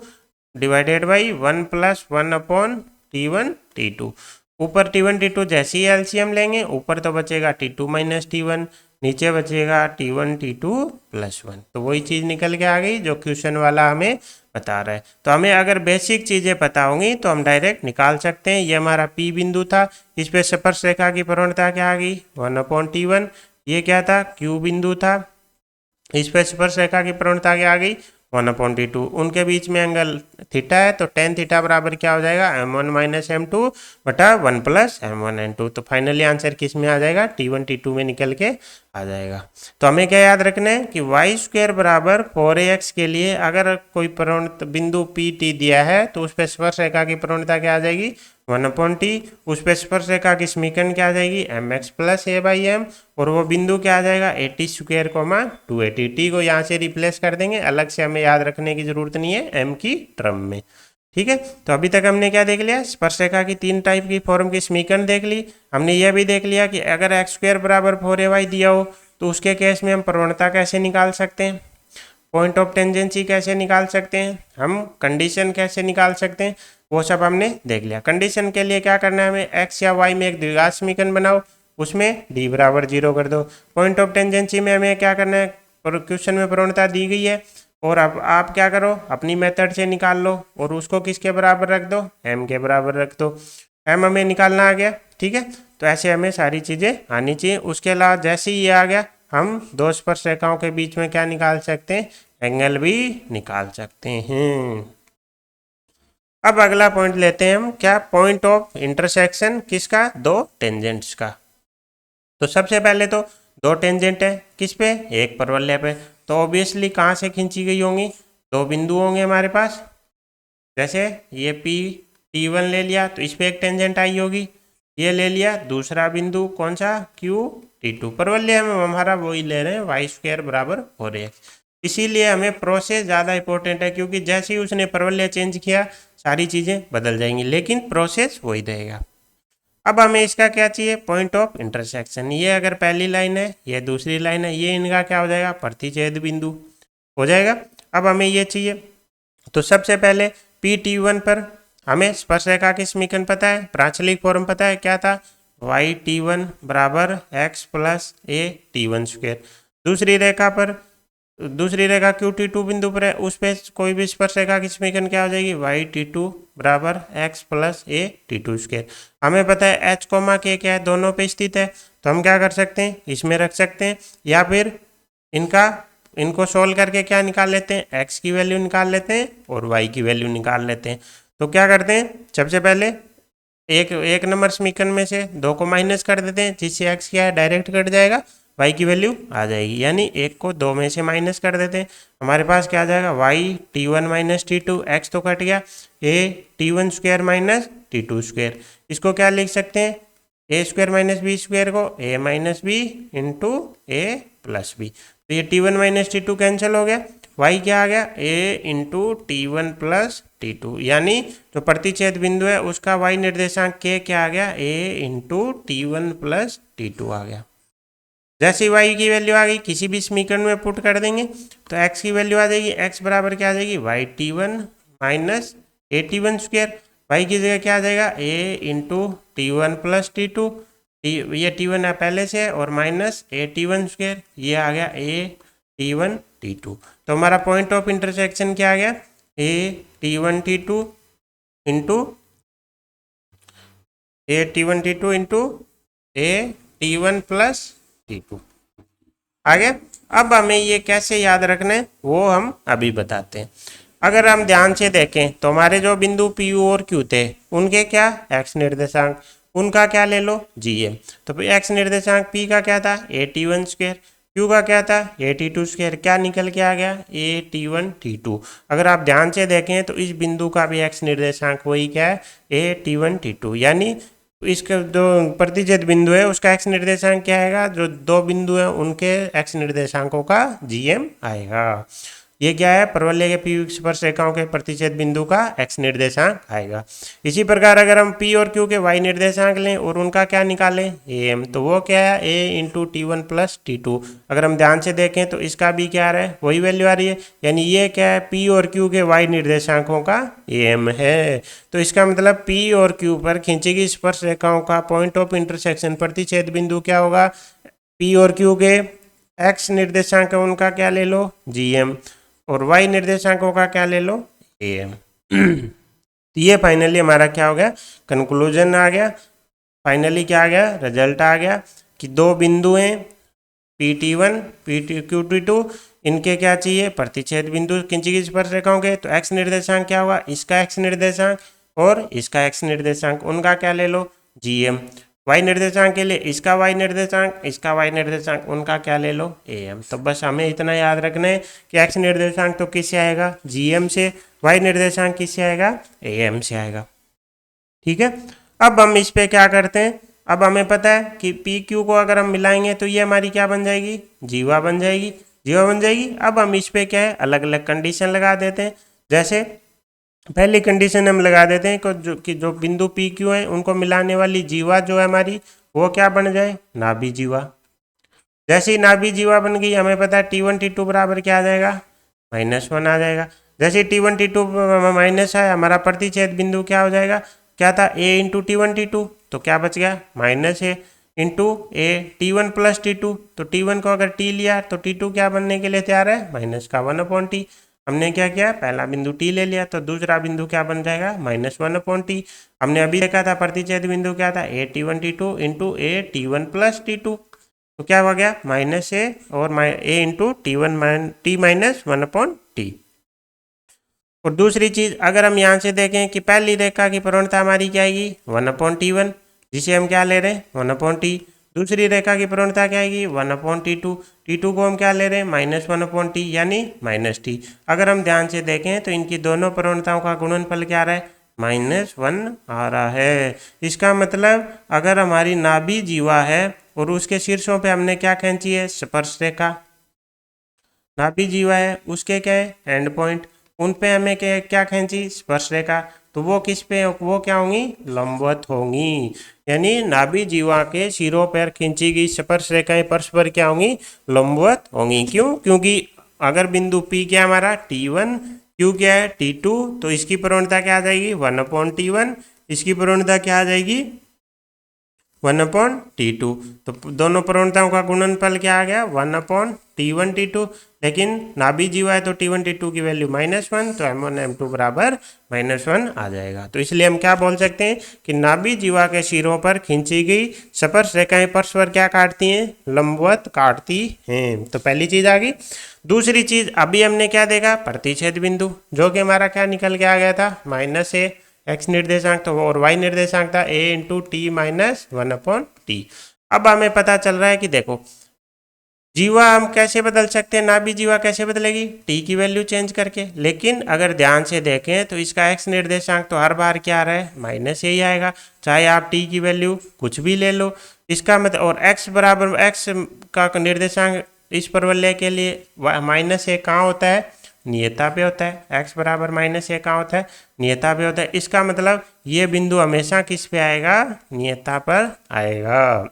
divided by 1 plus 1/T1 T2। ऊपर T1 T2 जैसे ही एलसीएम लेंगे, ऊपर तो बचेगा T2 माइनस T1, नीचे बचेगा T1 T2 प्लस 1। तो वही चीज़ निकल के आ गई जो क्वेश्चन वाला हमें बता रहा है। तो हमें अगर बेसिक चीज़ें पता होंगी तो हम डायरेक्ट निकाल सकते हैं। ये हमारा P बिंदु था, इस पे स्पर्शरेखा की प्रवणता क्या आ गई, 1/T1। ये क्या था, Q बिंदु था, इस पे स्पर्शरेखा की प्रवणता क्या आ गई, 1/T2। उनके बीच में एंगल थीटा है, तो tan थीटा बराबर क्या हो जाएगा, m1 माइनस m2 बटा 1 प्लस m1 n2। तो फाइनली आंसर किस में आ जाएगा, T1 T2 में निकल के आ जाएगा। तो हमें क्या याद रखना है कि y² बराबर 4ax के लिए अगर कोई प्रवणता बिंदु पी टी दिया है तो उस पर स्पर्शरेखा की प्रवणता क्या आ जाएगी, 1/t। उस पर स्पर्शरेखा की समीकरण क्या आ जाएगी, mx प्लस a/m। और वो बिंदु क्या आ जाएगा, 80² 280। टी को यहाँ से रिप्लेस कर देंगे, अलग से हमें याद रखने की जरूरत नहीं है m की टर्म में। ठीक है, तो अभी तक हमने क्या देख लिया, स्पर्शरेखा की 3 टाइप की फॉर्म की समीकरण देख ली। हमने यह भी देख लिया कि अगर x² बराबर 4ay दिया हो तो उसके केस में हम प्रवणता कैसे निकाल सकते हैं, पॉइंट ऑफ टेंजेंसी कैसे निकाल सकते हैं, हम कंडीशन कैसे निकाल सकते हैं, वो सब हमने देख लिया। कंडीशन के लिए क्या करना है, हमें x या y में एक द्विघात समीकरण बनाओ, उसमें d बराबर 0 कर दो। पॉइंट ऑफ टेंजेंसी में हमें क्या करना है, क्वेश्चन में प्रवणता दी गई है और अब आप क्या करो, अपनी मेथड से निकाल लो और उसको किसके बराबर रख दो, m के बराबर रख दो। m हमें निकालना आ गया। ठीक है, तो ऐसे हमें सारी चीज़ें आनी चाहिए। उसके अलावा जैसे ही ये आ गया, हम दो स्पर्शरेखाओं के बीच में क्या निकाल सकते हैं, एंगल भी निकाल सकते हैं। अब अगला पॉइंट लेते हैं हम, क्या, पॉइंट ऑफ इंटरसेक्शन किसका, दो टेंजेंट्स का। तो सबसे पहले तो दो टेंजेंट है किस पे, एक परवलय पे। तो ऑब्वियसली कहाँ से खींची गई होंगी, दो बिंदु होंगे हमारे पास। जैसे ये P T1 ले लिया तो इस पे एक टेंजेंट आई होगी, ये ले लिया दूसरा बिंदु कौन सा, Q T2। परवलय हम हमारा वही ले रहे हैं, y² बराबर 4ax। इसीलिए हमें प्रोसेस ज़्यादा इंपॉर्टेंट है, क्योंकि जैसे ही उसने परवलय चेंज किया सारी चीज़ें बदल जाएंगी, लेकिन प्रोसेस वही रहेगा। अब हमें इसका क्या चाहिए, पॉइंट ऑफ इंटरसेक्शन। ये अगर पहली लाइन है, ये दूसरी लाइन है, ये इनका क्या हो जाएगा, प्रतिच्छेद बिंदु हो जाएगा। अब हमें ये चाहिए, तो सबसे पहले P T1 पर हमें स्पर्शरेखा की समीकरण पता है, प्रांचलिक फॉर्म पता है, क्या था, वाई टी वन बराबर x plus a T one square. दूसरी रेखा क्यू टी टू बिंदु पर है, उस पे कोई भी स्पर्श रेखा की समीकरण क्या हो जाएगी, वाई टी टू बराबर x plus a t two square. हमें पता है एच कोमा के क्या है, दोनों पे स्थित है, तो हम क्या कर सकते हैं, इसमें रख सकते हैं, या फिर इनको सोल्व करके क्या निकाल लेते हैं, एक्स की वैल्यू निकाल लेते हैं और वाई की वैल्यू निकाल लेते हैं। तो क्या करते हैं, सबसे पहले एक नंबर समीकरण में से 2 को माइनस कर देते हैं, जिससे एक्स क्या है डायरेक्ट कट जाएगा, वाई की वैल्यू आ जाएगी, यानी एक को 2 में से माइनस कर देते हैं, हमारे पास क्या आ जाएगा, Y T one minus T two, X तो कट गया, A T one square minus T two square. इसको क्या लिख सकते हैं, A square minus B square को A minus B into A plus B. तो ये T one minus T two cancel हो गया, वाई क्या आ गया, A into T one plus T two, यानी जो प्रतिच्छेद बिंदु है उसका वाई निर्देशांक के क्या आ गया, A into T one plus T two आ गया। जैसे वाई की वैल्यू आ गई किसी भी समीकरण में पुट कर देंगे तो एक्स की वैल्यू आ जाएगी, एक्स बराबर क्या आ जाएगी, Y T one minus A T one square, Y की जगह क्या आ जाएगा, A into T one plus T two, ये टी वन पहले से और माइनस ए टी वन स्क्वायर, ये आ गया A T one T two. तो हमारा पॉइंट ऑफ इंटरसेक्शन क्या आ गया, A T one T two into A T one T two into A T one plus T to. आगे अब हमें ये कैसे याद रखना है वो हम अभी बताते हैं। अगर हम ध्यान से देखें तो हमारे जो बिंदु पी यू और क्यू थे उनके क्या एक्स निर्देशांक, उनका क्या ले लो जी एम। तो एक्स निर्देशांक पी का क्या था, A T one square, Q का क्या था, ए टी टू स्क्वायर, क्या निकल के आ गया, A T one T two. अगर आप ध्यान से देखें तो इस बिंदु का भी एक्स निर्देशांक वही क्या है, a T one T two, यानी इसका जो प्रतिच्छेद बिंदु है उसका एक्स निर्देशांक क्या आएगा, जो 2 बिंदु हैं उनके एक्स निर्देशांकों का जीएम आएगा। ये क्या है, परवलय के पी स्पर्श रेखाओं के प्रतिच्छेद बिंदु का एक्स निर्देशांक आएगा। इसी प्रकार अगर हम पी और क्यू के वाई निर्देशांक लें और उनका क्या निकालें, ए एम, तो वो क्या है, A into T one plus T two. अगर हम ध्यान से देखें तो इसका भी क्या आ रहा है, वही वैल्यू आ रही है, यानी ये क्या है, पी और क्यू के वाई निर्देशांकों का ए एम है। तो इसका मतलब पी और क्यू पर खींची गई स्पर्श रेखाओं का पॉइंट ऑफ इंटरसेक्शन प्रतिच्छेद बिंदु क्या होगा, पी और क्यू के एक्स निर्देशांक उनका क्या ले लो, जी एम, और y निर्देशांकों का क्या ले लो, ए एम। तो ये फाइनली हमारा क्या हो गया, कंक्लूजन आ गया, फाइनली क्या आ गया, रिजल्ट आ गया कि 2 बिंदु हैं p t one p t q t two, इनके क्या चाहिए, प्रतिच्छेद बिंदु खींची गई स्पर्श रेखाओं के, तो एक्स निर्देशांक क्या होगा, इसका एक्स निर्देशांक और इसका एक्स निर्देशांक, उनका क्या ले लो, जी एम। वाई निर्देशांक के लिए इसका वाई निर्देशांक, इसका वाई निर्देशांक, उनका क्या ले लो, ए एम। तो बस हमें इतना याद रखना है कि एक्स निर्देशांक तो किससे आएगा, जी एम से, वाई निर्देशांक किससे आएगा, ए एम से आएगा। ठीक है, अब हम इस पे क्या करते हैं, अब हमें पता है कि पी क्यू को अगर हम मिलाएंगे तो ये हमारी क्या बन जाएगी, जीवा बन जाएगी, जीवा बन जाएगी। अब हम इस पे क्या है, अलग अलग कंडीशन लगा देते हैं। जैसे पहली कंडीशन हम लगा देते हैं कि जो बिंदु पी क्यू है उनको मिलाने वाली जीवा जो है हमारी वो क्या बन जाए, नाभि जीवा। जैसे ही नाभि जीवा बन गई हमें पता है टी वन टी टू बराबर क्या आ जाएगा, -1 आ जाएगा। जैसे T one T two minus है, हमारा प्रतिच्छेद बिंदु क्या हो जाएगा, क्या था, A into T one T two, तो क्या बच गया, minus A into A T one plus T two. तो टी वन को अगर टी लिया तो टी टू क्या बनने के लिए तैयार है, माइनस का 1/t। हमने क्या किया, पहला बिंदु टी ले लिया तो दूसरा बिंदु क्या बन जाएगा, -1/t। हमने अभी देखा था प्रतिच्छेद बिंदु क्या था, A T one T two into A T one plus T two, तो क्या हो गया, माइनस ए और A into T one T minus 1/t। और दूसरी चीज अगर हम यहाँ से देखें कि पहली रेखा की प्रवणता हमारी क्या आएगी, 1/t1, जिसे हम क्या ले रहे हैं, 1/t। दूसरी रेखा की प्रवणता क्या आएगी, 1/t2। t2 को हम क्या ले रहे हैं, -1/t, यानी -t। अगर हम ध्यान से देखें तो इनकी दोनों प्रवणताओं का गुणनफल क्या आ रहा है, -1 आ रहा है। इसका मतलब अगर हमारी नाभि जीवा है और उसके शीर्षों पे हमने क्या खींची है, स्पर्श रेखा, नाभि जीवा है उसके क्या है, एंड पॉइंट, उन पे हमें क्या खींची, स्पर्श रेखा, तो वो किस पे, वो क्या होंगी, लंबवत होंगी। यानी नाभि जीवा के सिरों पर खींची गई स्पर्श रेखाएं परस्पर क्या होंगी, लंबवत होंगी। क्यों, क्योंकि अगर बिंदु P क्या हमारा T1, Q क्या है T2, तो इसकी प्रवणता क्या आ जाएगी, 1/T1, इसकी प्रवणता क्या आ जाएगी, 1/T2। तो दोनों प्रवणताओं का गुणनफल क्या आ गया 1/T1 T2। लेकिन नाभि जीवा है तो T1 T2 की वैल्यू -1, तो M1 M2 बराबर -1 आ जाएगा। तो इसलिए हम क्या बोल सकते हैं कि नाभि जीवा के सिरों पर खींची गई स्पर्श रेखाएं परस्पर क्या काटती हैं, लंबवत काटती हैं। तो पहली चीज आ गई। दूसरी चीज अभी हमने क्या देखा, प्रतिच्छेद बिंदु, जो कि हमारा क्या निकल के आ गया था -a x निर्देशांक तो और y निर्देशांक था a into T minus 1/T। अब हमें पता चल रहा है कि देखो जीवा हम कैसे बदल सकते हैं, नाभि जीवा कैसे बदलेगी, t की वैल्यू चेंज करके। लेकिन अगर ध्यान से देखें तो इसका x निर्देशांक तो हर बार क्या आ रहा है, माइनस ही आएगा, चाहे आप t की वैल्यू कुछ भी ले लो। इसका मतलब और x बराबर x का निर्देशांक इस परवलय के लिए -a कहाँ होता है, नियता पे होता है। x बराबर -a कहाँ होता है, नियता पे होता है। इसका मतलब ये बिंदु हमेशा किस पे आएगा, नियता पर आएगा।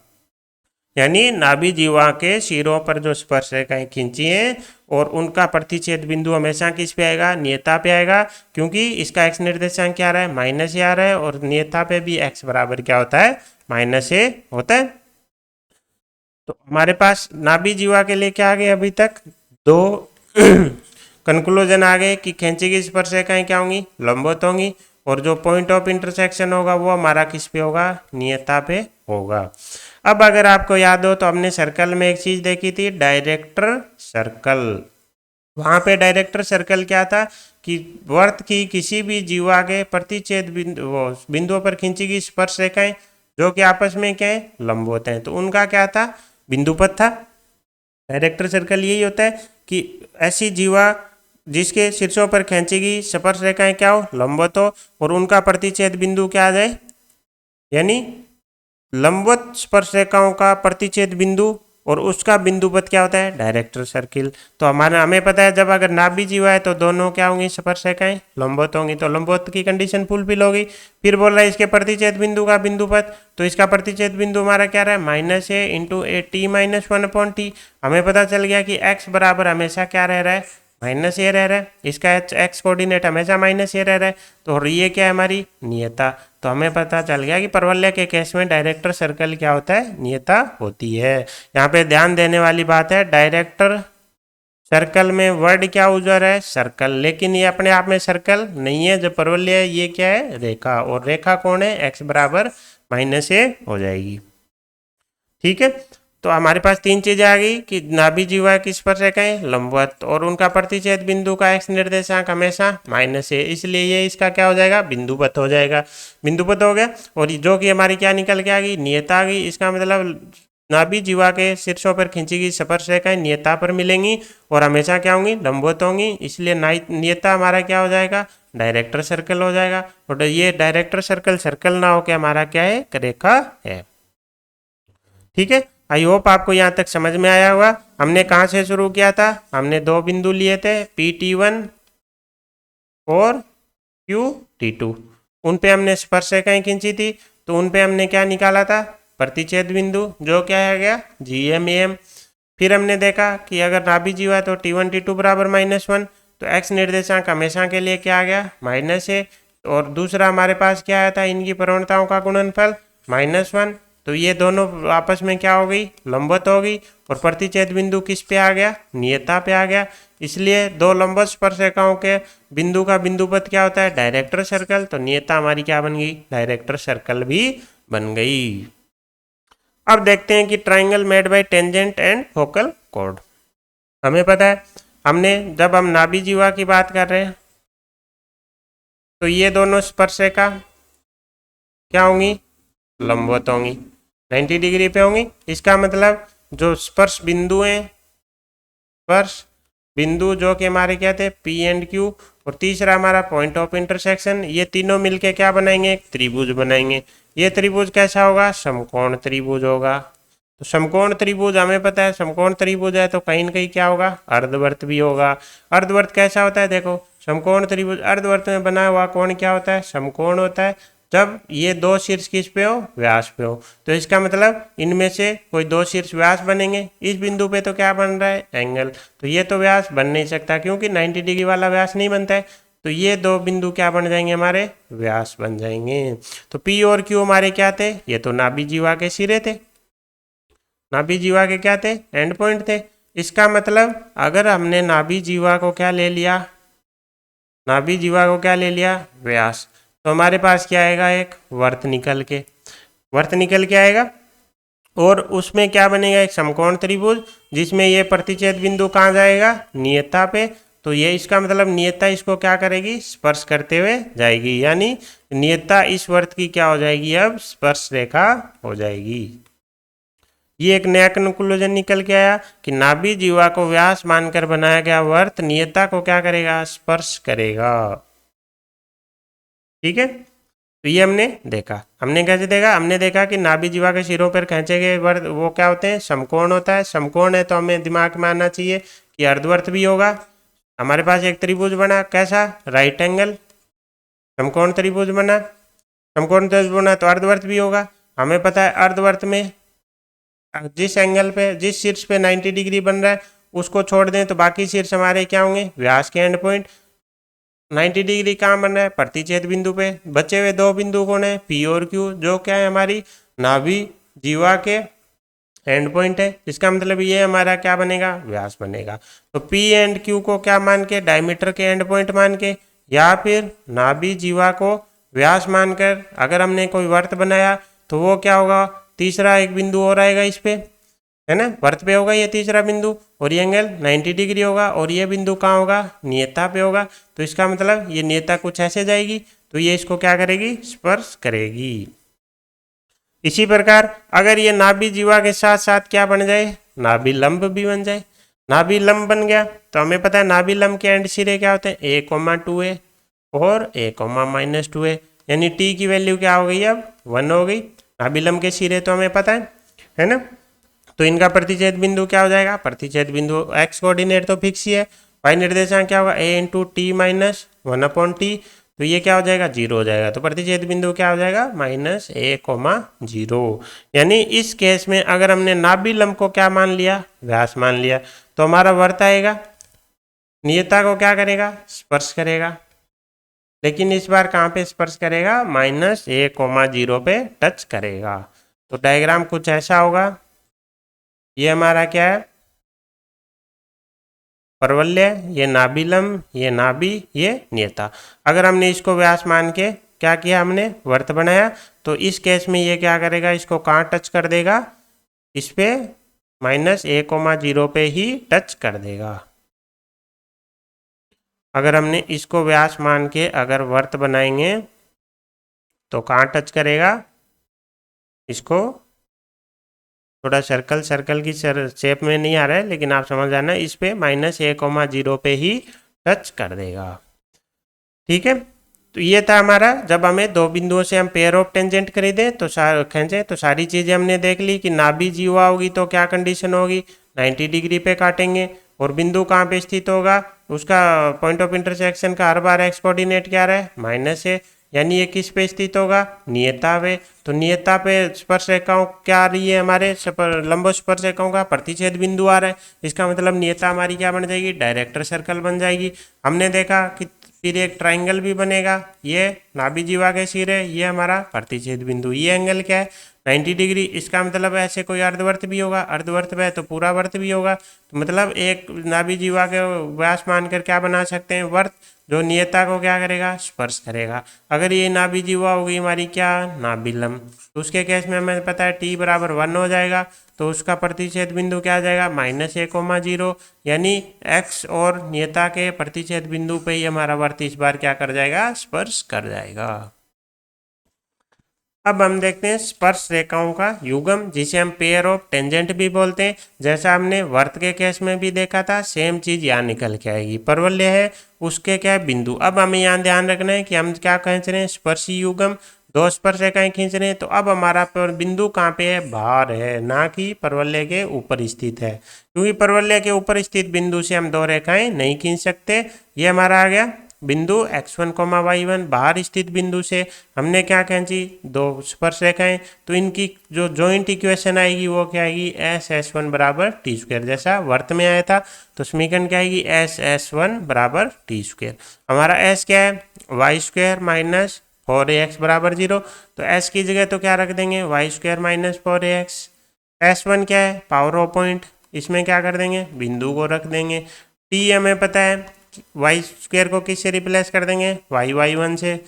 यानी नाभि जीवा के सिरों पर जो स्पर्श रेखाएं खींची हैं और उनका प्रतिच्छेद बिंदु हमेशा किस पे आएगा, नियता पे आएगा, क्योंकि इसका x निर्देशांक क्या आ रहा है, -a आ रहा है, और नियता पे भी x बराबर क्या होता है, -a होता है। तो हमारे पास नाभि जीवा के लिए क्या आ गए, अभी तक दो कंक्लूजन आ गए कि खींची गई स्पर्श रेखाएं क्या होंगी, लंबवत होंगी, और जो पॉइंट ऑफ इंटरसेक्शन होगा वो हमारा किस पे होगा, नियता पे होगा। अब अगर आपको याद हो तो हमने सर्कल में एक चीज देखी थी, डायरेक्टर सर्कल। वहां पे डायरेक्टर सर्कल क्या था कि वर्त की किसी भी जीवा के प्रतिच्छेद बिंदुओं पर खींची गई स्पर्श रेखाएं जो कि आपस में क्या है, लंबवत हैं, तो उनका क्या था, बिंदुपथ था। डायरेक्टर सर्कल यही होता है कि ऐसी जीवा जिसके शीर्षों पर खींची गई स्पर्श रेखाएं क्या हो, लंबवत हो, और उनका प्रतिच्छेद बिंदु क्या आ जाए, यानी लंबवत स्पर्श रेखाओं का प्रतिच्छेद बिंदु और उसका बिंदुपथ क्या होता है, डायरेक्टर सर्किल। तो हमें पता है जब अगर नाभि जीवा है तो दोनों क्या होंगी, स्पर्श रेखाएं लंबवत होंगी, तो लंबवत की कंडीशन फुलफिल होगी। फिर बोल रहा है इसके प्रतिच्छेद बिंदु का बिंदुपथ, तो इसका प्रतिच्छेद बिंदु हमारा क्या रहा है, -a into A T minus 1/T। हमें पता चल गया कि x बराबर हमेशा क्या रह रहा है, -a रह रहा है, इसका x कोऑर्डिनेट हमेशा -a रह रहा है, तो ये क्या है, हमारी नियता। तो हमें पता चल गया कि परवलय के केस में डायरेक्टर सर्कल क्या होता है, नियता होती है। यहाँ पे ध्यान देने वाली बात है, डायरेक्टर सर्कल में वर्ड क्या यूज हो रहा है, सर्कल, लेकिन ये अपने आप में सर्कल नहीं है, जो परवलय है ये क्या है, रेखा, और रेखा कौन है, x बराबर -a हो जाएगी। ठीक है, तो हमारे पास तीन चीजें आ गई कि नाभि जीवा की स्पर्श रेखाएं लंबवत और उनका प्रतिच्छेद बिंदु का x निर्देशांक हमेशा -a, इसलिए ये इसका क्या हो जाएगा, बिंदुपथ हो जाएगा। बिंदुपथ हो गया, और जो कि हमारी क्या निकल के आ गई, नियता आ गई। इसका मतलब नाभि जीवा के शीर्षों पर खींची गई स्पर्श रेखाएं नियता पर मिलेंगी और हमेशा क्या होंगी, लंबवत होंगी, इसलिए नियता हमारा क्या हो जाएगा, डायरेक्टर सर्कल हो जाएगा। और ये डायरेक्टर सर्कल सर्कल ना होकर हमारा क्या है, रेखा है। ठीक है, आई होप आपको यहाँ तक समझ में आया होगा। हमने कहाँ से शुरू किया था, हमने दो बिंदु लिए थे PT1 और QT2, उन पे हमने स्पर्श रेखाएं खींची थी, तो उन पे हमने क्या निकाला था, प्रतिच्छेद बिंदु, जो क्या है गया, GM AM। फिर हमने देखा कि अगर नाभि जीवा तो T1 T2 बराबर -1, तो x निर्देशांक हमेशा के लिए क्या आ गया, -a, और दूसरा हमारे पास क्या आया था, इनकी प्रवणताओं का गुणनफल -1। तो ये दोनों आपस में क्या हो गई, लंबवत हो गई, और प्रतिच्छेद बिंदु किस पे आ गया, नियता पे आ गया। इसलिए दो लंबवत स्पर्श रेखाओं के बिंदु का बिंदुपथ क्या होता है, डायरेक्टर सर्कल, तो नियता हमारी क्या बन गई, डायरेक्टर सर्कल भी बन गई। अब देखते हैं कि triangle made by tangent and focal cord. हमें पता है, हमने जब हम नाभि जीवा की बात कर रहे हैं तो ये दोनों स्पर्श रेखा क्या होंगी, लंबवत होंगी, 90 डिग्री पे होंगी। इसका मतलब जो स्पर्श बिंदु हैं, स्पर्श बिंदु जो कि हमारे क्या थे, P एंड Q, और तीसरा हमारा पॉइंट ऑफ इंटरसेक्शन, ये तीनों मिलके क्या बनाएंगे, एक त्रिभुज बनाएंगे। ये त्रिभुज कैसा होगा, समकोण त्रिभुज होगा। तो समकोण त्रिभुज हमें पता है, समकोण त्रिभुज है तो कहीं न कहीं क्या होगा, अर्धवर्त भी होगा। अर्धवर्त कैसा होता है, देखो समकोण त्रिभुज अर्धवर्त में बना हुआ कोण क्या होता है, समकोण होता है, जब ये दो शीर्ष किस पे हो, व्यास पे हो। तो इसका मतलब इनमें से कोई दो शीर्ष व्यास बनेंगे। इस बिंदु पे तो क्या बन रहा है, एंगल, तो ये तो व्यास बन नहीं सकता, क्योंकि 90 डिग्री वाला व्यास नहीं बनता है। तो ये दो बिंदु क्या बन जाएंगे, हमारे व्यास बन जाएंगे। तो पी और क्यू हमारे क्या थे, ये तो नाभि जीवा के सिरे थे, नाभि जीवा के क्या थे, एंड पॉइंट थे। इसका मतलब अगर हमने नाभि जीवा को क्या ले लिया, नाभि जीवा को क्या ले लिया, व्यास, तो हमारे पास क्या आएगा, एक वर्त निकल के, वर्त निकल के आएगा। और उसमें क्या बनेगा, एक समकोण त्रिभुज, जिसमें ये प्रतिच्छेद बिंदु कहाँ जाएगा, नियता पे। तो ये इसका मतलब नियता इसको क्या करेगी, स्पर्श करते हुए जाएगी, यानी नियता इस वर्त की क्या हो जाएगी, अब स्पर्श रेखा हो जाएगी। ये एक नया कंक्लूजन निकल के आया कि नाभि जीवा को व्यास मानकर बनाया गया वर्त नियता को क्या करेगा, स्पर्श करेगा। ठीक है, तो ये हमने देखा। हमने कैसे देखा, हमने देखा कि नाभि जीवा के सिरों पर खींचे गए वर्त वो क्या होते हैं, समकोण होता है। समकोण है तो हमें दिमाग में आना चाहिए कि अर्धवर्त भी होगा। हमारे पास एक त्रिभुज बना, कैसा, राइट एंगल समकोण त्रिभुज बना, समकोण त्रिभुज बना तो अर्धवर्त भी होगा। हमें पता है अर्धवर्त में जिस एंगल पे, जिस शीर्ष पे 90 डिग्री बन रहा है उसको छोड़ दें तो बाकी शीर्ष हमारे क्या होंगे, व्यास के एंड पॉइंट। 90 डिग्री कहाँ बन रहा है, प्रतिच्छेद बिंदु पे। बचे हुए दो बिंदु कौन है, पी और क्यू, जो क्या है, हमारी नाभि जीवा के एंड पॉइंट है। इसका मतलब ये हमारा क्या बनेगा, व्यास बनेगा। तो पी एंड क्यू को क्या मान के, डायमीटर के एंड पॉइंट मान के, या फिर नाभि जीवा को व्यास मानकर अगर हमने कोई वर्त बनाया तो वो क्या होगा, तीसरा एक बिंदु और आएगा इस पे, है ना, वर्त पे होगा ये तीसरा बिंदु, और ये एंगल 90 डिग्री होगा, और ये बिंदु कहाँ होगा, नियता पे होगा। तो इसका मतलब ये नियता कुछ ऐसे जाएगी तो ये इसको क्या करेगी, स्पर्श करेगी। इसी प्रकार अगर ये नाभि जीवा के साथ साथ क्या बन जाए, नाभि लंब भी बन जाए। नाभि लंब बन गया तो हमें पता है नाभि लंब के एंड सिरे क्या होते हैं, a,2a और a,-2a, यानी t की वैल्यू क्या हो गई, अब 1 हो गई। नाभि लंब के सिरे तो हमें पता है ना। तो इनका प्रतिच्छेद बिंदु क्या हो जाएगा, प्रतिच्छेद बिंदु x कोऑर्डिनेट तो फिक्स ही है, y निर्देशांक क्या होगा, a × t-1/t, तो ये क्या हो जाएगा, 0 हो जाएगा। तो प्रतिच्छेद बिंदु क्या हो जाएगा, -a,0। यानी इस केस में अगर हमने नाभि लंब को क्या मान लिया, व्यास मान लिया, तो हमारा वर्त आएगा, नियता को क्या करेगा, स्पर्श करेगा। लेकिन इस बार कहाँ पे स्पर्श करेगा, -a,0 पे टच करेगा। तो डायग्राम कुछ ऐसा होगा। ये हमारा क्या है, परवलय, ये नाभि लंब, ये नाभि, ये नियता। अगर हमने इसको व्यास मान के क्या किया, हमने वर्त बनाया, तो इस केस में ये क्या करेगा, इसको कहाँ टच कर देगा, इस पे -a,0 पे ही टच कर देगा। अगर हमने इसको व्यास मान के अगर वर्त बनाएंगे तो कहाँ टच करेगा, इसको थोड़ा सर्कल की शेप में नहीं आ रहा है, लेकिन आप समझ जाना, इस पे -a,0 पे ही टच कर देगा। ठीक है, तो ये था हमारा, जब हमें दो बिंदुओं से हम पेयर ऑफ टेंजेंट खरीदे तो खींचे तो सारी चीज़ें हमने देख ली कि नाभि जीवा होगी तो क्या कंडीशन होगी, 90 डिग्री पे काटेंगे, और बिंदु कहाँ पे स्थित होगा, उसका पॉइंट ऑफ इंटरसेक्शन का हर बार एक्स कोऑर्डिनेट क्या रहा है, -a, यानी ये किस पे स्थित होगा, नियता पे। तो नियता पे स्पर्श रेखाओं क्या आ रही है, हमारे लंब स्पर्श रेखाओं का प्रतिच्छेद बिंदु आ रहा है। इसका मतलब नियता हमारी क्या बन जाएगी, डायरेक्टर सर्कल बन जाएगी। हमने देखा कि फिर एक ट्राइंगल भी बनेगा, ये नाभि जीवा के सिरे, ये हमारा प्रतिच्छेद बिंदु, ये एंगल क्या है, 90 डिग्री। इसका मतलब ऐसे कोई अर्धवर्त भी होगा, अर्धवर्त में तो पूरा वर्त भी होगा। तो मतलब एक नाभि जीवा के व्यास मानकर क्या बना सकते हैं, वर्त, जो नियता को क्या करेगा, स्पर्श करेगा। अगर ये नाभि जीवा होगी हमारी क्या, नाभि लंब, तो उसके केस में हमें पता है t बराबर 1 हो जाएगा, तो उसका प्रतिच्छेद बिंदु क्या आ जाएगा, -a,0, यानी x और नियता के प्रतिच्छेद बिंदु पे ही हमारा वर्त इस बार क्या कर जाएगा, स्पर्श कर जाएगा। अब हम देखते हैं स्पर्श रेखाओं का युग्म, जिसे हम पेयर ऑफ टेंजेंट भी बोलते हैं। जैसा हमने वर्त के केस में भी देखा था, सेम चीज यहाँ निकल के आएगी। परवलय है, उसके क्या है, बिंदु। अब हमें यहाँ ध्यान रखना है कि हम क्या खींच रहे हैं, स्पर्शी युग्म, दो स्पर्श रेखाएं खींच रहे हैं। तो अब हमारा बिंदु कहाँ पे है, बाहर है, ना कि परवलय के ऊपर स्थित है, क्योंकि परवलय के ऊपर स्थित बिंदु से हम दो रेखाएं नहीं खींच सकते। ये हमारा आ गया बिंदु x1 कोमा y1 बाहर स्थित बिंदु से हमने क्या खींची, दो स्पर्शरेखाएं, तो इनकी जो जॉइंट इक्वेशन आएगी वो क्या आएगी, एस एस वन बराबर टी स्क्वायर, जैसा वर्त में आया था। तो समीकरण क्या आएगी, एस एस वन बराबर टी स्क्वायर। हमारा एस क्या है, वाई स्क्वायर माइनस 4ax बराबर 0, तो एस की जगह तो क्या रख देंगे, y square minus 4ax। S one क्या है, पावर ऑफ पॉइंट, इसमें क्या कर देंगे, बिंदु को रख देंगे। टी हमें पता है, वाई स्क्वायर को किससे रिप्लेस कर देंगे, वाई वाई वन से।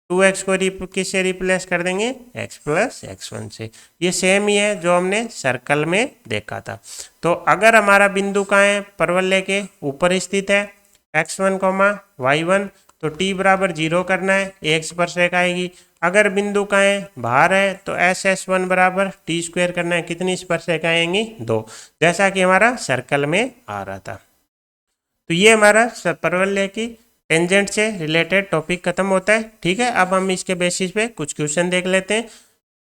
2x को किससे रिप्लेस कर देंगे, x प्लस x1 से। ये सेम ही है जो हमने सर्कल में देखा था। तो अगर हमारा बिंदु कहाँ है, परवलय के ऊपर स्थित है, x1 कोमा y1, तो t बराबर 0 करना है, एक स्पर्शरेखा आएगी। अगर बिंदु कहाँ है, बाहर है, तो एस एस वन बराबर टी स्क्वायर करना है, कितनी स्पर्शरेखा आएंगी, 2, जैसा कि हमारा सर्कल में आ रहा था। तो ये हमारा परवलय की टेंजेंट से रिलेटेड टॉपिक खत्म होता है। ठीक है, अब हम इसके बेसिस पे कुछ क्वेश्चन देख लेते हैं।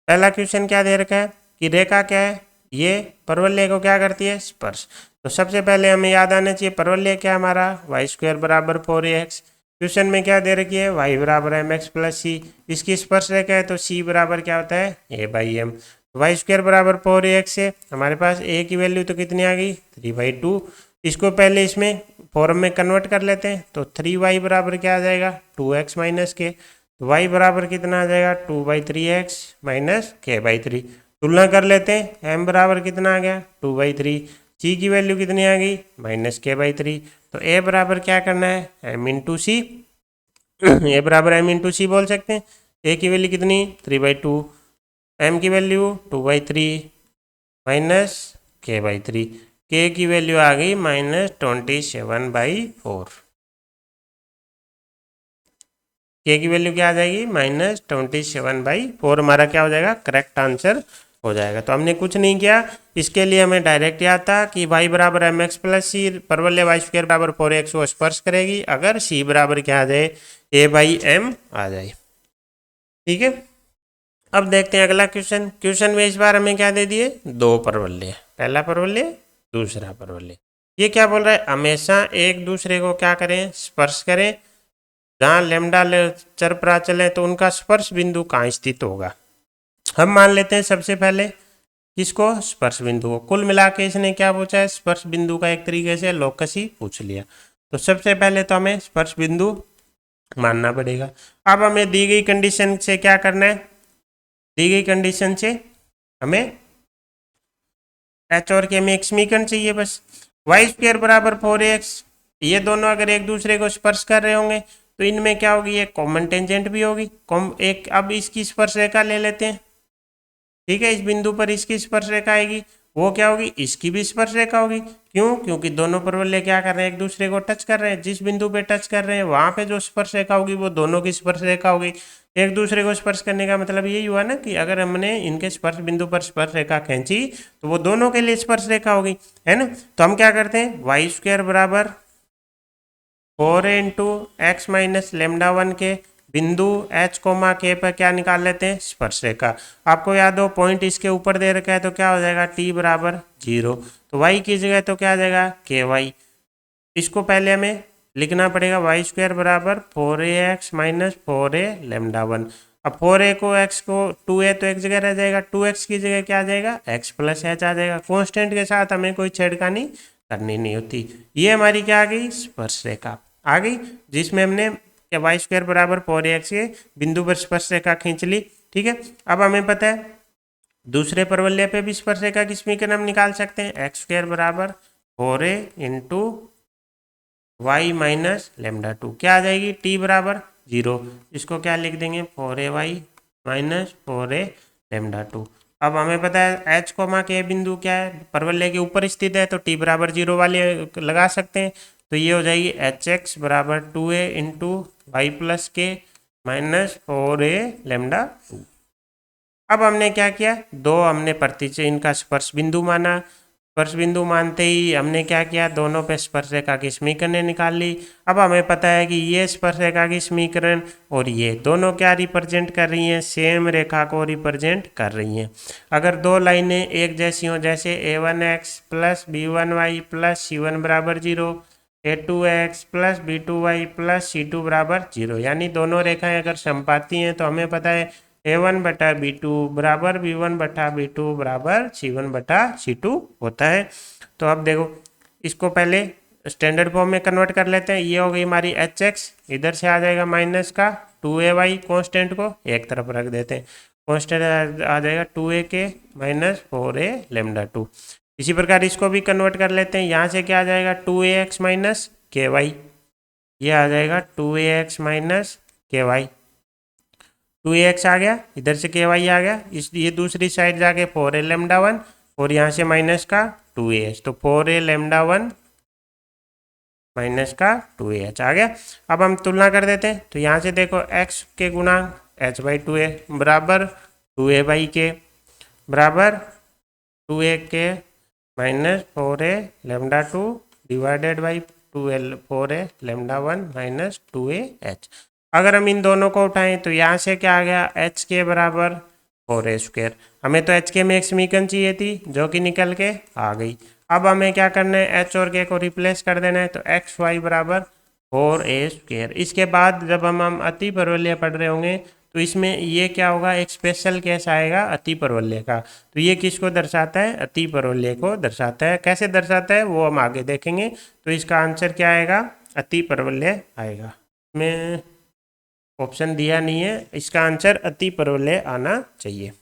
पहला क्वेश्चन क्या दे रखा है कि रेखा क्या है, ये परवलय को क्या करती है, स्पर्श। तो सबसे पहले हमें याद आना चाहिए परवलय क्या हमारा, वाई स्क्वायर बराबर 4ax। क्वेश्चन में क्या दे रखी है, y बराबर एम एक्स प्लस सी, इसकी स्पर्श रेखा है तो c बराबर क्या होता है, a/m। वाई स्क्वायर बराबर 4ax से हमारे पास a की वैल्यू तो कितनी आ गई, 3/2। इसको पहले इसमें फॉर्म में कन्वर्ट कर लेते हैं, तो 3y बराबर क्या आ जाएगा, 2x माइनस के। तो y बराबर कितना आ जाएगा, 2/3x माइनस k/3। तुलना कर लेते हैं, m बराबर कितना आ गया, 2/3, c की वैल्यू कितनी आ गई, माइनस k/3। तो a बराबर क्या करना है, m इंटू सी। a बराबर m इंटू सी बोल सकते हैं। a की वैल्यू कितनी, 3/2, m की वैल्यू 2/3 माइनस k/3, k की वैल्यू आ गई -27/4। k की वैल्यू क्या आ जाएगी, -27/4। हमारा क्या हो जाएगा, करेक्ट आंसर हो जाएगा। तो हमने कुछ नहीं किया, इसके लिए हमें डायरेक्ट याद था कि y बराबर एम एक्स प्लस सी, परवलय वाई स्क्वायर बराबर 4x को स्पर्श करेगी अगर c बराबर क्या आ जाए, a/m आ जाए। ठीक है, अब देखते हैं अगला क्वेश्चन। क्वेश्चन में इस बार हमें क्या दे दिए, दो परवलय, पहला परवलय दूसरा परवलय। ये क्या बोल रहा है, हमेशा एक दूसरे को क्या करें, स्पर्श करें। जहाँ लैम्डा चर प्राचल है तो उनका स्पर्श बिंदु कहाँ स्थित होगा। हम मान लेते हैं सबसे पहले किसको, स्पर्श बिंदु को। कुल मिला के इसने क्या पूछा है, स्पर्श बिंदु का एक तरीके से लोकस ही पूछ लिया। तो सबसे पहले तो हमें स्पर्श बिंदु मानना पड़ेगा। अब हमें दी गई कंडीशन से क्या करना है, दी गई कंडीशन से हमें एच और के में एक समीकरण चाहिए बस। वाई स्क्वायर बराबर 4ax, ये दोनों अगर एक दूसरे को स्पर्श कर रहे होंगे तो इनमें क्या होगी, एक कॉमन टेंजेंट भी होगी। एक अब इसकी स्पर्श रेखा ले लेते हैं। ठीक है, इस बिंदु पर इसकी स्पर्श रेखा आएगी, वो क्या होगी, इसकी भी स्पर्श रेखा होगी। क्यों, क्योंकि दोनों परवलय क्या कर रहे हैं, एक दूसरे को टच कर रहे हैं। जिस बिंदु पे टच कर रहे हैं वहां पे जो स्पर्श रेखा होगी वो दोनों की स्पर्श रेखा होगी। एक दूसरे को स्पर्श करने का मतलब यही हुआ ना कि अगर हमने इनके स्पर्श बिंदु पर स्पर्श रेखा खींची तो वो दोनों के लिए स्पर्श रेखा होगी, है ना। तो हम क्या करते हैं, वाई स्क्वायर बराबर 4a into x minus lambda one के बिंदु h कोमा k पर क्या निकाल लेते हैं, स्पर्श रेखा। आपको याद हो पॉइंट इसके ऊपर दे रखा है तो क्या हो जाएगा, t बराबर 0, तो y की जगह तो क्या आ जाएगा, ky। इसको पहले हमें लिखना पड़ेगा, वाई स्क्वायर बराबर 4ax minus 4a lambda one. अब 4a को x को 2a तो एक जगह रह जाएगा, 2x की जगह क्या आ जाएगा, x प्लस h आ जाएगा। कॉन्स्टेंट के साथ हमें कोई छेड़खानी करनी नहीं होती। ये हमारी क्या आ गई, स्पर्श रेखा आ गई, जिसमें हमने क्या वाई स्क्वायर बराबर 4ax के बिंदु पर स्पर्श रेखा खींच ली। ठीक है, अब हमें पता है दूसरे परवलय पे भी स्पर्श रेखा की समीकरण हम निकाल सकते हैं। एक्स स्क्वायर बराबर 4a into y minus lambda two, क्या आ जाएगी, t बराबर 0। इसको क्या लिख देंगे, 4ay minus 4a lambda two. अब हमें पता है h कोमा के बिंदु क्या है, परवलय के ऊपर स्थित है, तो t बराबर 0 वाले लगा सकते हैं। तो ये हो जाएगी hx बराबर 2a इंटू वाई प्लस के माइनस 4a लेमडा टू। अब हमने क्या किया, दो हमने प्रतिचय इनका स्पर्श बिंदु माना। स्पर्श बिंदु मानते ही हमने क्या किया, दोनों पे स्पर्श रेखा की समीकरण निकाल ली। अब हमें पता है कि ये स्पर्श रेखा की समीकरण और ये दोनों क्या रिप्रेजेंट कर रही हैं, सेम रेखा को रिप्रेजेंट कर रही हैं। अगर दो लाइनें एक जैसी हों, जैसे a1x plus b1y plus c1 बराबर 0, a2x plus b2y plus c2 बराबर 0, यानी दोनों रेखाएं अगर समपाती हैं तो हमें पता है a1 बटा b2 बराबर b1 बटा b2 बराबर c1 बटा c2 होता है। तो अब देखो इसको पहले स्टैंडर्ड फॉर्म में कन्वर्ट कर लेते हैं। ये हो गई हमारी hx, इधर से आ जाएगा माइनस का 2ay, कॉन्स्टेंट को एक तरफ रख देते हैं, कॉन्स्टेंट आ जाएगा 2a के माइनस 4a लैम्डा 2। इसी प्रकार इसको भी कन्वर्ट कर लेते हैं। यहाँ से क्या आ जाएगा 2ax माइनस ky, ये आ जाएगा 2ax माइनस ky, 2ax आ गया, इधर से ky आ गया, इस ये दूसरी साइड जाके 4a लैम्डा 1 और यहाँ से माइनस का 2ah, तो 4a लैम्डा 1 माइनस का 2ah आ गया। अब हम तुलना कर देते हैं, तो यहाँ से देखो x के गुणांक h/2a बराबर 2a बाई के बराबर 2a के minus 4a lambda 2 divided by 4a lambda 1 minus 2ah। अगर हम इन दोनों को उठाएं तो यहाँ से क्या आ गया h के बराबर 4a स्क्वायर। हमें तो h के में एक समीकरण चाहिए थी जो कि निकल के आ गई। अब हमें क्या करना है, h और k को रिप्लेस कर देना है, तो एक्स वाई बराबर 4a स्क्वायर। इसके बाद जब हम अति परवलय पढ़ रहे होंगे तो इसमें ये क्या होगा, एक स्पेशल केस आएगा अति परवलय का। तो ये किसको दर्शाता है, अति परवलय को दर्शाता है। कैसे दर्शाता है वो हम आगे देखेंगे। तो इसका आंसर क्या आएगा, अति परवलय आएगा। इसमें ऑप्शन दिया नहीं है, इसका आंसर अति परवलय आना चाहिए।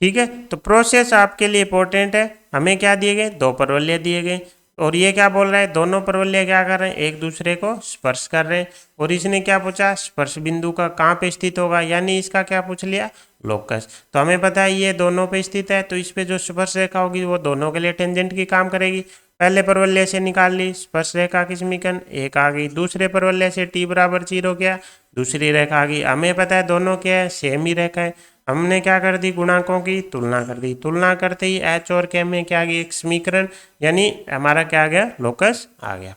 ठीक है, तो प्रोसेस आपके लिए इंपॉर्टेंट है। हमें क्या दिए गए, दो परवलय दिए गए और ये क्या बोल रहा है, दोनों परवलय क्या कर रहे हैं, एक दूसरे को स्पर्श कर रहे हैं। और इसने क्या पूछा, स्पर्श बिंदु का कहाँ पे स्थित होगा, यानी इसका क्या पूछ लिया, लोकस। तो हमें पता है ये दोनों पे स्थित है, तो इस पे जो स्पर्श रेखा होगी वो दोनों के लिए टेंजेंट की काम करेगी। पहले परवलय से निकाल ली स्पर्श रेखा की समीकरण, एक आ गई। दूसरे परवलय से t बराबर 0 किया, दूसरी रेखा आ गई। हमें पता है दोनों क्या है, सेम ही रेखा है। हमने क्या कर दी, गुणांकों की तुलना कर दी। तुलना करते ही h और k में क्या आ गई, एक समीकरण, यानी हमारा क्या आ गया, लोकस आ गया।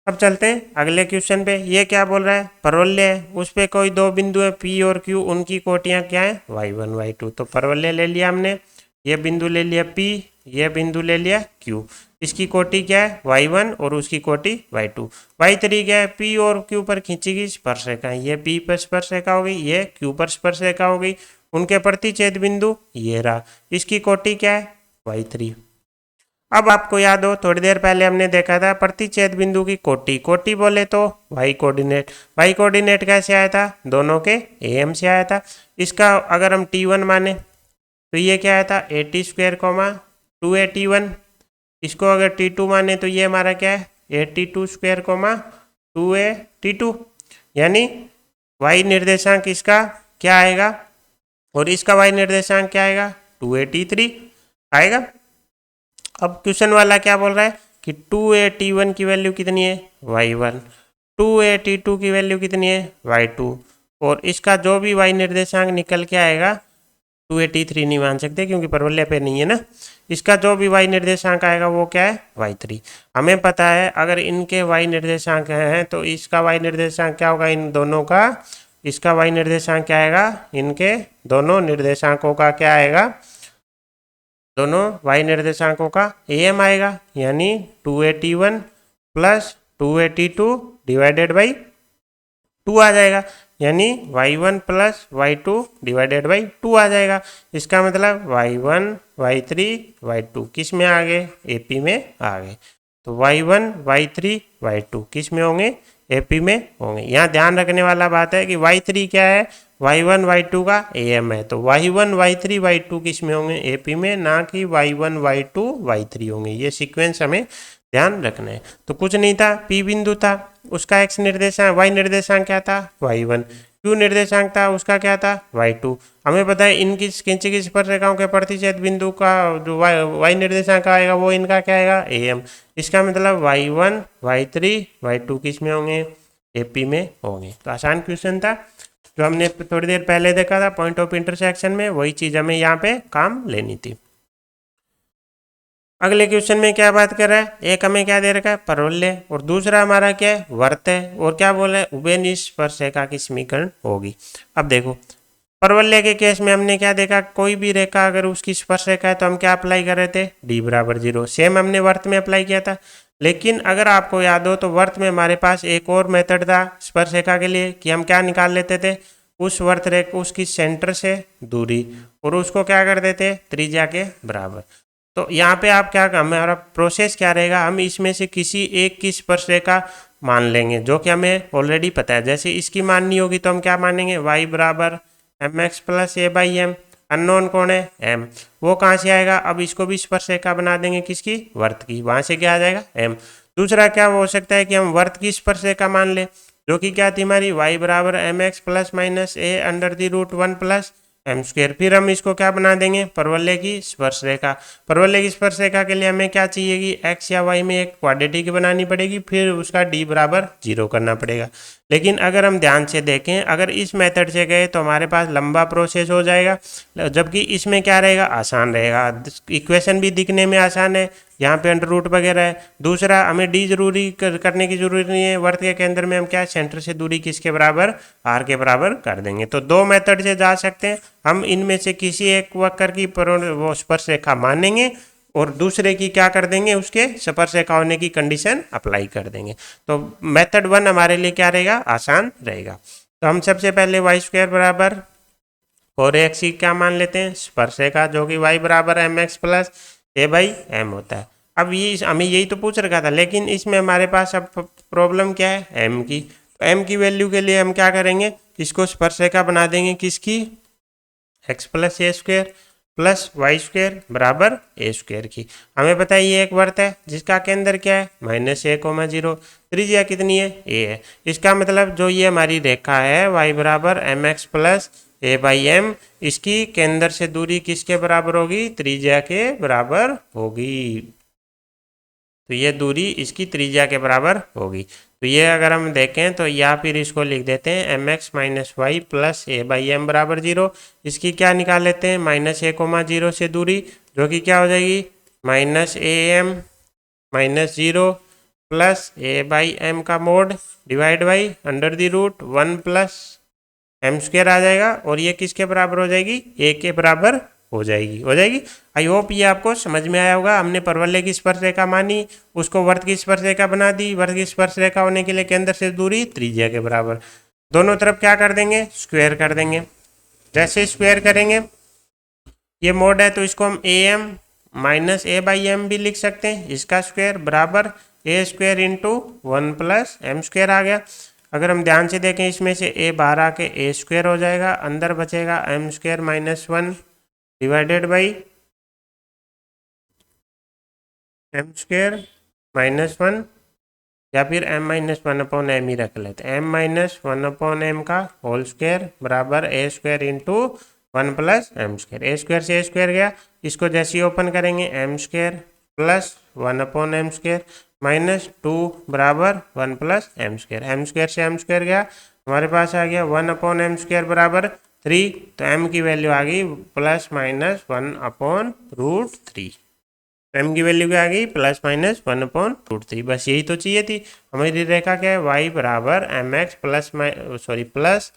अब चलते हैं अगले क्वेश्चन पे। ये क्या बोल रहा है, परवलय है, उस पे कोई दो बिंदु है P और Q, उनकी कोटियां क्या है, y1 y2। तो परवलय ले लिया हमने, ये बिंदु ले लिया P, ये बिंदु ले लिया Q। इसकी कोटि क्या है, y1 और उसकी कोटि y2। y3 क्या है, P और Q पर खींची गई स्पर्श रेखा, ये P पर स्पर्श रेखा हो गई, ये Q पर स्पर्श रेखा हो गई। उनके प्रतिच्छेद बिंदु ये रहा, इसकी कोटि क्या है, y3। अब आपको याद हो थोड़ी देर पहले हमने देखा था प्रतिच्छेद बिंदु की कोटि, कोटि बोले तो y कोऑर्डिनेट। y कोऑर्डिनेट कैसे आया था, दोनों के am से आया था। इसका अगर हम t1 माने तो ये क्या आया था, a t square coma 2at1। इसको अगर t2 माने तो ये हमारा क्या है, at2 स्क्वायर कोमा 2at2, यानी y निर्देशांक इसका क्या आएगा और इसका y निर्देशांक क्या आएगा, 2at3 आएगा। अब क्वेश्चन वाला क्या बोल रहा है कि 2at1 की वैल्यू कितनी है, y1, 2at2 की वैल्यू कितनी है, y2, और इसका जो भी y निर्देशांक निकल के आएगा, 2at3 नहीं मान सकते क्योंकि परवलय पे नहीं है ना, इसका जो भी y निर्देशांक आएगा वो क्या है, y3। हमें पता है अगर इनके y निर्देशांक हैं तो इसका y निर्देशांक क्या होगा, इन दोनों का, इसका y निर्देशांक क्या आएगा, इनके दोनों निर्देशांकों का क्या आएगा, दोनों y निर्देशांकों का am आएगा, यानी 2at1 plus 2at2 divided by 2 आ जाएगा, यानी y1 plus y2 divided by 2 आ जाएगा। इसका मतलब y1 y3 y2 किस में आ गए, AP में आ गए। तो y1 y3 y2 किस में होंगे, AP में होंगे। यहाँ ध्यान रखने वाला बात है कि y3 क्या है, y1 y2 का am है, तो y1 y3 y2 किस में होंगे, AP में, ना कि y1 y2 y3 होंगे। ये सीक्वेंस हमें ध्यान रखना है। तो कुछ नहीं था, P बिंदु था, उसका x निर्देशांक y निर्देशांक क्या था, y1, Q निर्देशांक था, उसका क्या था, y2। हमें पता है इनकी खींची गई स्पर्श रेखाओं के प्रतिच्छेद बिंदु का जो y निर्देशांक आएगा वो इनका क्या आएगा, am। इसका मतलब y1 y3 y2 किस में होंगे, AP में होंगे। तो आसान क्वेश्चन था जो हमने थोड़ी देर पहले देखा था पॉइंट ऑफ इंटरसेक्शन में, वही चीज हमें यहाँ पे काम लेनी थी। अगले क्वेश्चन में क्या बात कर रहा है, एक हमें क्या दे रखा है, परवलय, और दूसरा हमारा क्या है, वर्त है, और क्या बोल रहा है, उभयनिष्ठ स्पर्श रेखा की समीकरण होगी। अब देखो परवलय के केस में हमने क्या देखा, कोई भी रेखा अगर उसकी स्पर्श रेखा है तो हम क्या अप्लाई कर रहे थे, d बराबर 0। सेम हमने वर्त में अप्लाई किया था। लेकिन अगर आपको याद हो तो वर्त में हमारे पास एक और मेथड था स्पर्श रेखा के लिए कि हम क्या निकाल लेते थे, उस वर्त रेखा उसकी सेंटर से दूरी और उसको क्या कर देते, त्रिज्या के बराबर। तो यहाँ पे आप क्या, हमारा प्रोसेस क्या रहेगा, हम इसमें से किसी एक की स्पर्श रेखा मान लेंगे जो कि हमें ऑलरेडी पता है। जैसे इसकी माननी होगी तो हम क्या मानेंगे, y बराबर m x plus A by m. Unknown कौन है, m। वो कहाँ से आएगा, अब इसको भी स्पर्श रेखा बना देंगे किसकी, वर्त की। वहाँ से क्या आ जाएगा, m। दूसरा क्या हो सकता है कि हम वर्त की स्पर्श रेखा मान ले, जो कि क्या थी हमारी, y बराबर m x plus minus a under the root 1 plus m square. फिर हम इसको क्या बना देंगे, परवलय की स्पर्श रेखा। परवलय की स्पर्श रेखा के लिए हमें क्या चाहिएगी, x या y में एक क्वाड्रेटिक बनानी पड़ेगी, फिर उसका d बराबर 0 करना पड़ेगा। लेकिन अगर हम ध्यान से देखें, अगर इस मेथड से गए तो हमारे पास लंबा प्रोसेस हो जाएगा, जबकि इसमें क्या रहेगा, आसान रहेगा। इक्वेशन भी दिखने में आसान है, यहाँ पे अंडर रूट वगैरह है। दूसरा, हमें डी जरूरी करने की जरूरत नहीं है। वर्त के केंद्र में हम क्या, सेंटर से दूरी किसके बराबर, आर के बराबर कर देंगे। तो दो मेथड से जा सकते हैं, हम इनमें से किसी एक वक्र की वो स्पर्श रेखा मानेंगे और दूसरे की क्या कर देंगे, उसके स्पर्श रेखा होने की कंडीशन अप्लाई कर देंगे। तो मेथड 1 हमारे लिए क्या रहेगा, आसान रहेगा। तो हम सबसे पहले वाई स्क्वायर बराबर 4x की क्या मान लेते हैं, स्पर्श रेखा, जो कि y बराबर m x plus A by m होता है। अब ये हमें यही तो पूछ रखा था, लेकिन इसमें हमारे पास अब प्रॉब्लम क्या है, m की। तो m की वैल्यू के लिए हम क्या करेंगे, इसको स्पर्श रेखा बना देंगे किसकी, x प्लस ए स्क्वायर प्लस वाई स्क्वायर बराबर ए स्क्वायर की। हमें पता है ये एक वर्त है जिसका केंद्र क्या है, -a,0। त्रिज्या कितनी है, a है। इसका मतलब जो ये हमारी रेखा है y बराबर m x plus A by m, इसकी केंद्र से दूरी किसके बराबर होगी, त्रिज्या के बराबर होगी। तो ये दूरी इसकी त्रिज्या के बराबर होगी। तो ये अगर हम देखें तो या फिर इसको लिख देते हैं m x minus y plus A by m बराबर 0। इसकी क्या निकाल लेते हैं, -a,0 से दूरी, जो कि क्या हो जाएगी, -am minus 0 plus A by M का mod divide by under the root 1 plus M square आ जाएगा। और ये किसके बराबर हो जाएगी, ए के बराबर हो जाएगी। आई होप ये आपको समझ में आया होगा। हमने परवलय की स्पर्श रेखा मानी, उसको वर्त की स्पर्श रेखा बना दी। वर्त की स्पर्श रेखा होने के लिए केंद्र से दूरी त्रिज्या के बराबर, दोनों तरफ क्या कर देंगे, स्क्वायर कर देंगे। जैसे स्क्वायर करेंगे, ये मोड है तो इसको हम A M minus A by M भी लिख सकते हैं, इसका स्क्वायर बराबर ए square into 1 plus M square आ गया। अगर हम ध्यान से देखें, इसमें से ए बाहर आके ए स्क्वायर हो जाएगा, अंदर बचेगा M square minus 1 divided by M square minus 1, या फिर एम माइनस 1 अपॉन एम ही रख लेते हैं, एम माइनस 1 अपॉन एम का होल स्क्वायर बराबर ए square into 1 plus M square. A square से ए स्क्वायर गया, इसको जैसे ही ओपन करेंगे M square plus 1 upon M square minus 2 बराबर 1 plus M square. M square से एम स्क्वायर गया, हमारे पास आ गया 1 अपॉन एम स्क्वायर बराबर 3। तो एम की वैल्यू आ गई plus minus 1 upon root 3। M की वैल्यू क्या आ गई, प्लस माइनस 1 अपॉन रूट 3। बस यही तो चाहिए थी। हमारी रेखा क्या है, वाई बराबर m x plus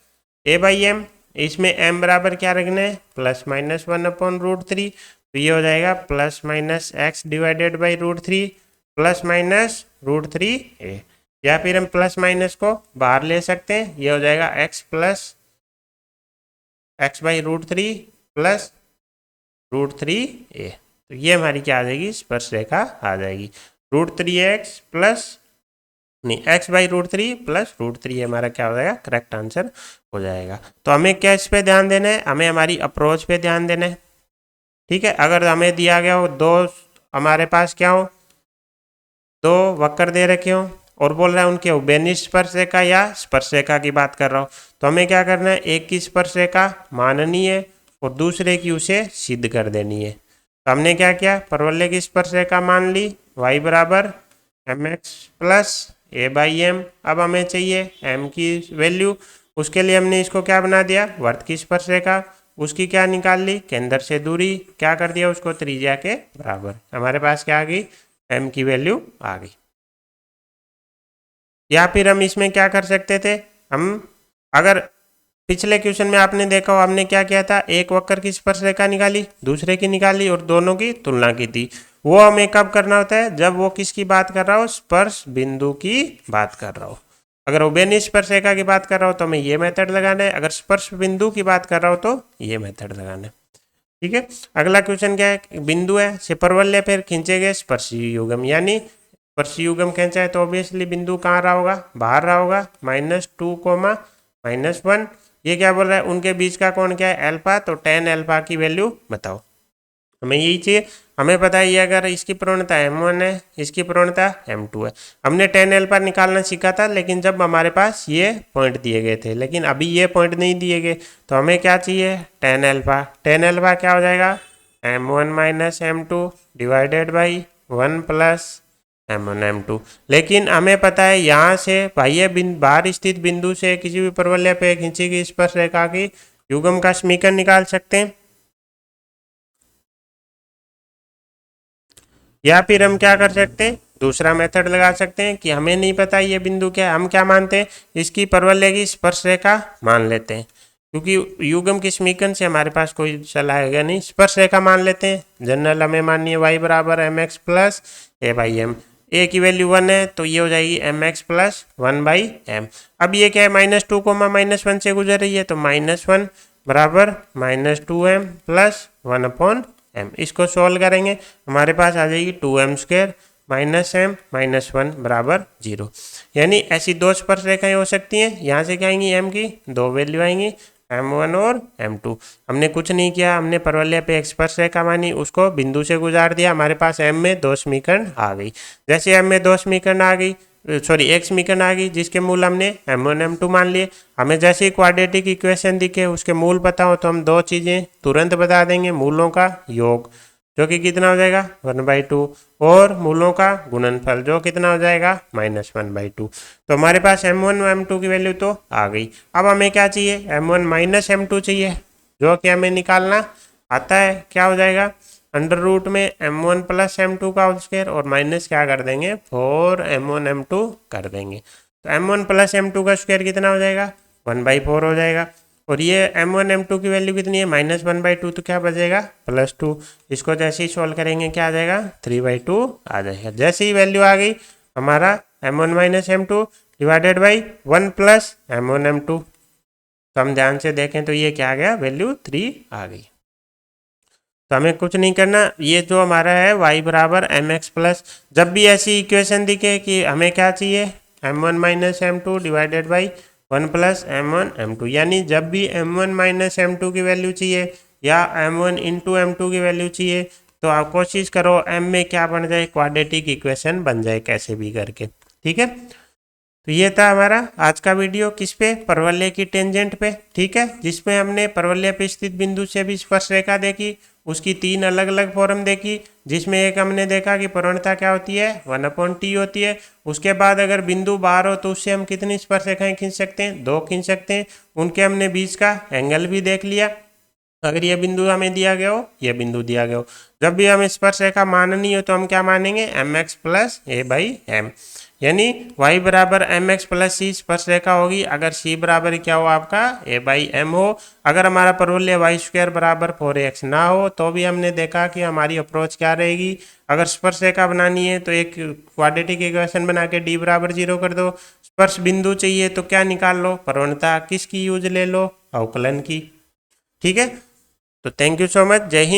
A by m. इसमें एम बराबर क्या रखना है, प्लस माइनस 1 अपॉन रूट 3। तो ये हो जाएगा plus minus x divided by root 3 plus minus root 3 a. या फिर हम प्लस माइनस को बाहर ले सकते हैं, ये हो जाएगा x plus x by root 3 plus root 3 a. तो ये हमारी क्या आ जाएगी, स्पर्श रेखा आ जाएगी। रूट 3x प्लस नहीं, x by root 3 plus root 3 हमारा क्या हो जाएगा, करेक्ट आंसर हो जाएगा। तो हमें क्या इस पे ध्यान देना है, हमें हमारी अप्रोच पे ध्यान देना है। ठीक है, अगर हमें दिया गया हो दो, हमारे पास क्या हो, दो वक्र दे रखे हो और बोल रहा है उनके उभयनिष्ठ स्पर्श रेखा या स्पर्श रेखा की बात कर रहा हूँ, तो हमें क्या करना है, एक की स्पर्श रेखा माननी है और दूसरे की उसे सिद्ध कर देनी है। तो हमने क्या किया, परवलय की स्पर्श रेखा मान ली, y बराबर m x plus A by m. अब हमें चाहिए m की वैल्यू, उसके लिए हमने इसको क्या बना दिया, वर्त की स्पर्श रेखा, उसकी क्या निकाल ली, केंद्र से दूरी, क्या कर दिया उसको त्रिज्या के बराबर। हमारे पास क्या आ गई, m की वैल्यू आ गई। या फिर हम इसमें क्या कर सकते थे, हम अगर पिछले क्वेश्चन में आपने देखा हो हमने क्या किया था, एक वक्र की स्पर्श रेखा निकाली, दूसरे की निकाली और दोनों की तुलना की थी। वो हमें कब करना होता है, जब वो किसकी बात कर रहा हो, स्पर्श बिंदु की बात कर रहा हो। अगर उभयनिष्ठ स्पर्श रेखा की बात कर रहा हो तो हमें ये मेथड लगाना है, अगर स्पर्श बिंदु की बात कर रहा हो तो ये मेथड लगाना है। ठीक है, अगला क्वेश्चन क्या है, बिंदु है से परवलय पर खींचे गए स्पर्शीय युग्म, यानी स्पर्शीय युग्म खींचा है तो ऑब्वियसली बिंदु कहाँ रहा होगा, बाहर रहा होगा, -2, -1। ये क्या बोल रहा है, उनके बीच का कोण क्या है, अल्फा, तो tan अल्फा की वैल्यू बताओ। हमें यही चाहिए, हमें पता है ये अगर इसकी प्रवणता m1 है, इसकी प्रवणता m2 है। हमने tan अल्फा निकालना सीखा था, लेकिन जब हमारे पास ये पॉइंट दिए गए थे, लेकिन अभी ये पॉइंट नहीं दिए गए, तो हमें क्या चाहिए, tan अल्फा। tan अल्फा क्या हो जाएगा, m1 - m2 divided by 1 + m1 m2। लेकिन हमें पता है यहाँ से बाह्य बाहर स्थित बिंदु से किसी भी परवलय पे खींची गई स्पर्श रेखा की युग्म का समीकरण निकाल सकते हैं, या फिर हम क्या कर सकते हैं, दूसरा मेथड लगा सकते हैं कि हमें नहीं पता ये बिंदु क्या है, हम क्या मानते हैं, इसकी परवलय की स्पर्श रेखा मान लेते हैं, क्योंकि युग्म की समीकरण से हमारे पास कोई चलाएगा नहीं, स्पर्श रेखा मान लेते हैं। जनरल हमें माननी है y = mx + a/m। ए की वैल्यू 1 है तो ये हो जाएगी mx + 1/m। अब ये क्या है, -2, -1 से गुजर रही है, तो -1 बराबर -2m + 1/m। इसको सॉल्व करेंगे, हमारे पास आ जाएगी 2m² -m -1 बराबर 0। यानी ऐसी दो स्पर्श रेखाएं हो सकती हैं, यहाँ से क्या आएंगी, m की दो वैल्यू आएंगी, m1 और m2। हमने कुछ नहीं किया, हमने परवलय पे एक स्पर्श रेखा मानी, उसको बिंदु से गुजार दिया, हमारे पास m में दो समीकरण आ गई। जैसे m में दो समीकरण आ गई, सॉरी एक समीकरण आ गई जिसके मूल हमने m1 m2 मान लिए। हमें जैसे ही क्वाड्रेटिक इक्वेशन दिखे उसके मूल पता हो तो हम दो चीज़ें तुरंत बता देंगे, मूलों का योग जो कि कितना हो जाएगा 1/2, और मूलों का गुणनफल जो कितना हो जाएगा -1/2। तो हमारे पास m1 और m2 की वैल्यू तो आ गई। अब हमें क्या चाहिए, m1 - m2 चाहिए, जो कि हमें निकालना आता है। क्या हो जाएगा, √ में m1 + m2 का होल स्क्वायर और माइनस क्या कर देंगे 4m1 m2 कर देंगे। तो m1 + m2 का स्क्वायर कितना हो जाएगा 1/4 हो जाएगा, और ये m1 m2 की वैल्यू कितनी है -1/2, तो क्या बचेगा +2। इसको जैसे ही सॉल्व करेंगे क्या आ जाएगा 3/2 आ जाएगा। जैसे ही वैल्यू आ गई हमारा m1 - m2 divided by 1 + m1 m2, तो हम ध्यान से देखें तो ये क्या आ गया, वैल्यू 3 आ गई। तो हमें कुछ नहीं करना, ये जो हमारा है y = mx+, जब भी ऐसी इक्वेशन दिखे कि हमें क्या चाहिए m1 - m2 divided by 1 + m1 m2, यानी जब भी m1 - m2 की वैल्यू चाहिए या m1 × m2 की वैल्यू चाहिए, तो आप कोशिश करो m में क्या बन जाए, क्वाड्रेटिक इक्वेशन बन जाए कैसे भी करके। ठीक है, तो ये था हमारा आज का वीडियो, किस पे, परवलय की टेंजेंट पे। ठीक है, जिसमें हमने परवलय पे स्थित बिंदु से भी स्पर्श रेखा देखी, उसकी 3 अलग अलग फॉर्म देखी, जिसमें एक हमने देखा कि प्रवणता क्या होती है 1/t होती है। उसके बाद अगर बिंदु बाहर हो तो उससे हम कितनी स्पर्श रेखाएं खींच सकते हैं, 2 खींच सकते हैं। उनके हमने बीच का एंगल भी देख लिया, अगर ये बिंदु हमें दिया गया हो, ये बिंदु दिया गया हो। जब भी हमें स्पर्श रेखा माननी हो तो हम क्या मानेंगे mx + a/m, यानी y = mx + c स्पर्श रेखा होगी अगर c बराबर क्या हो आपका a/m हो। अगर हमारा परवलय y² = 4ax ना हो तो भी हमने देखा कि हमारी अप्रोच क्या रहेगी। अगर स्पर्श रेखा बनानी है तो एक क्वाड्रेटिक इक्वेशन बना के d = 0 कर दो। स्पर्श बिंदु चाहिए तो क्या निकाल लो, प्रवणता किसकी यूज ले लो, अवकलन की। ठीक है, तो थैंक यू सो मच, जय हिंद।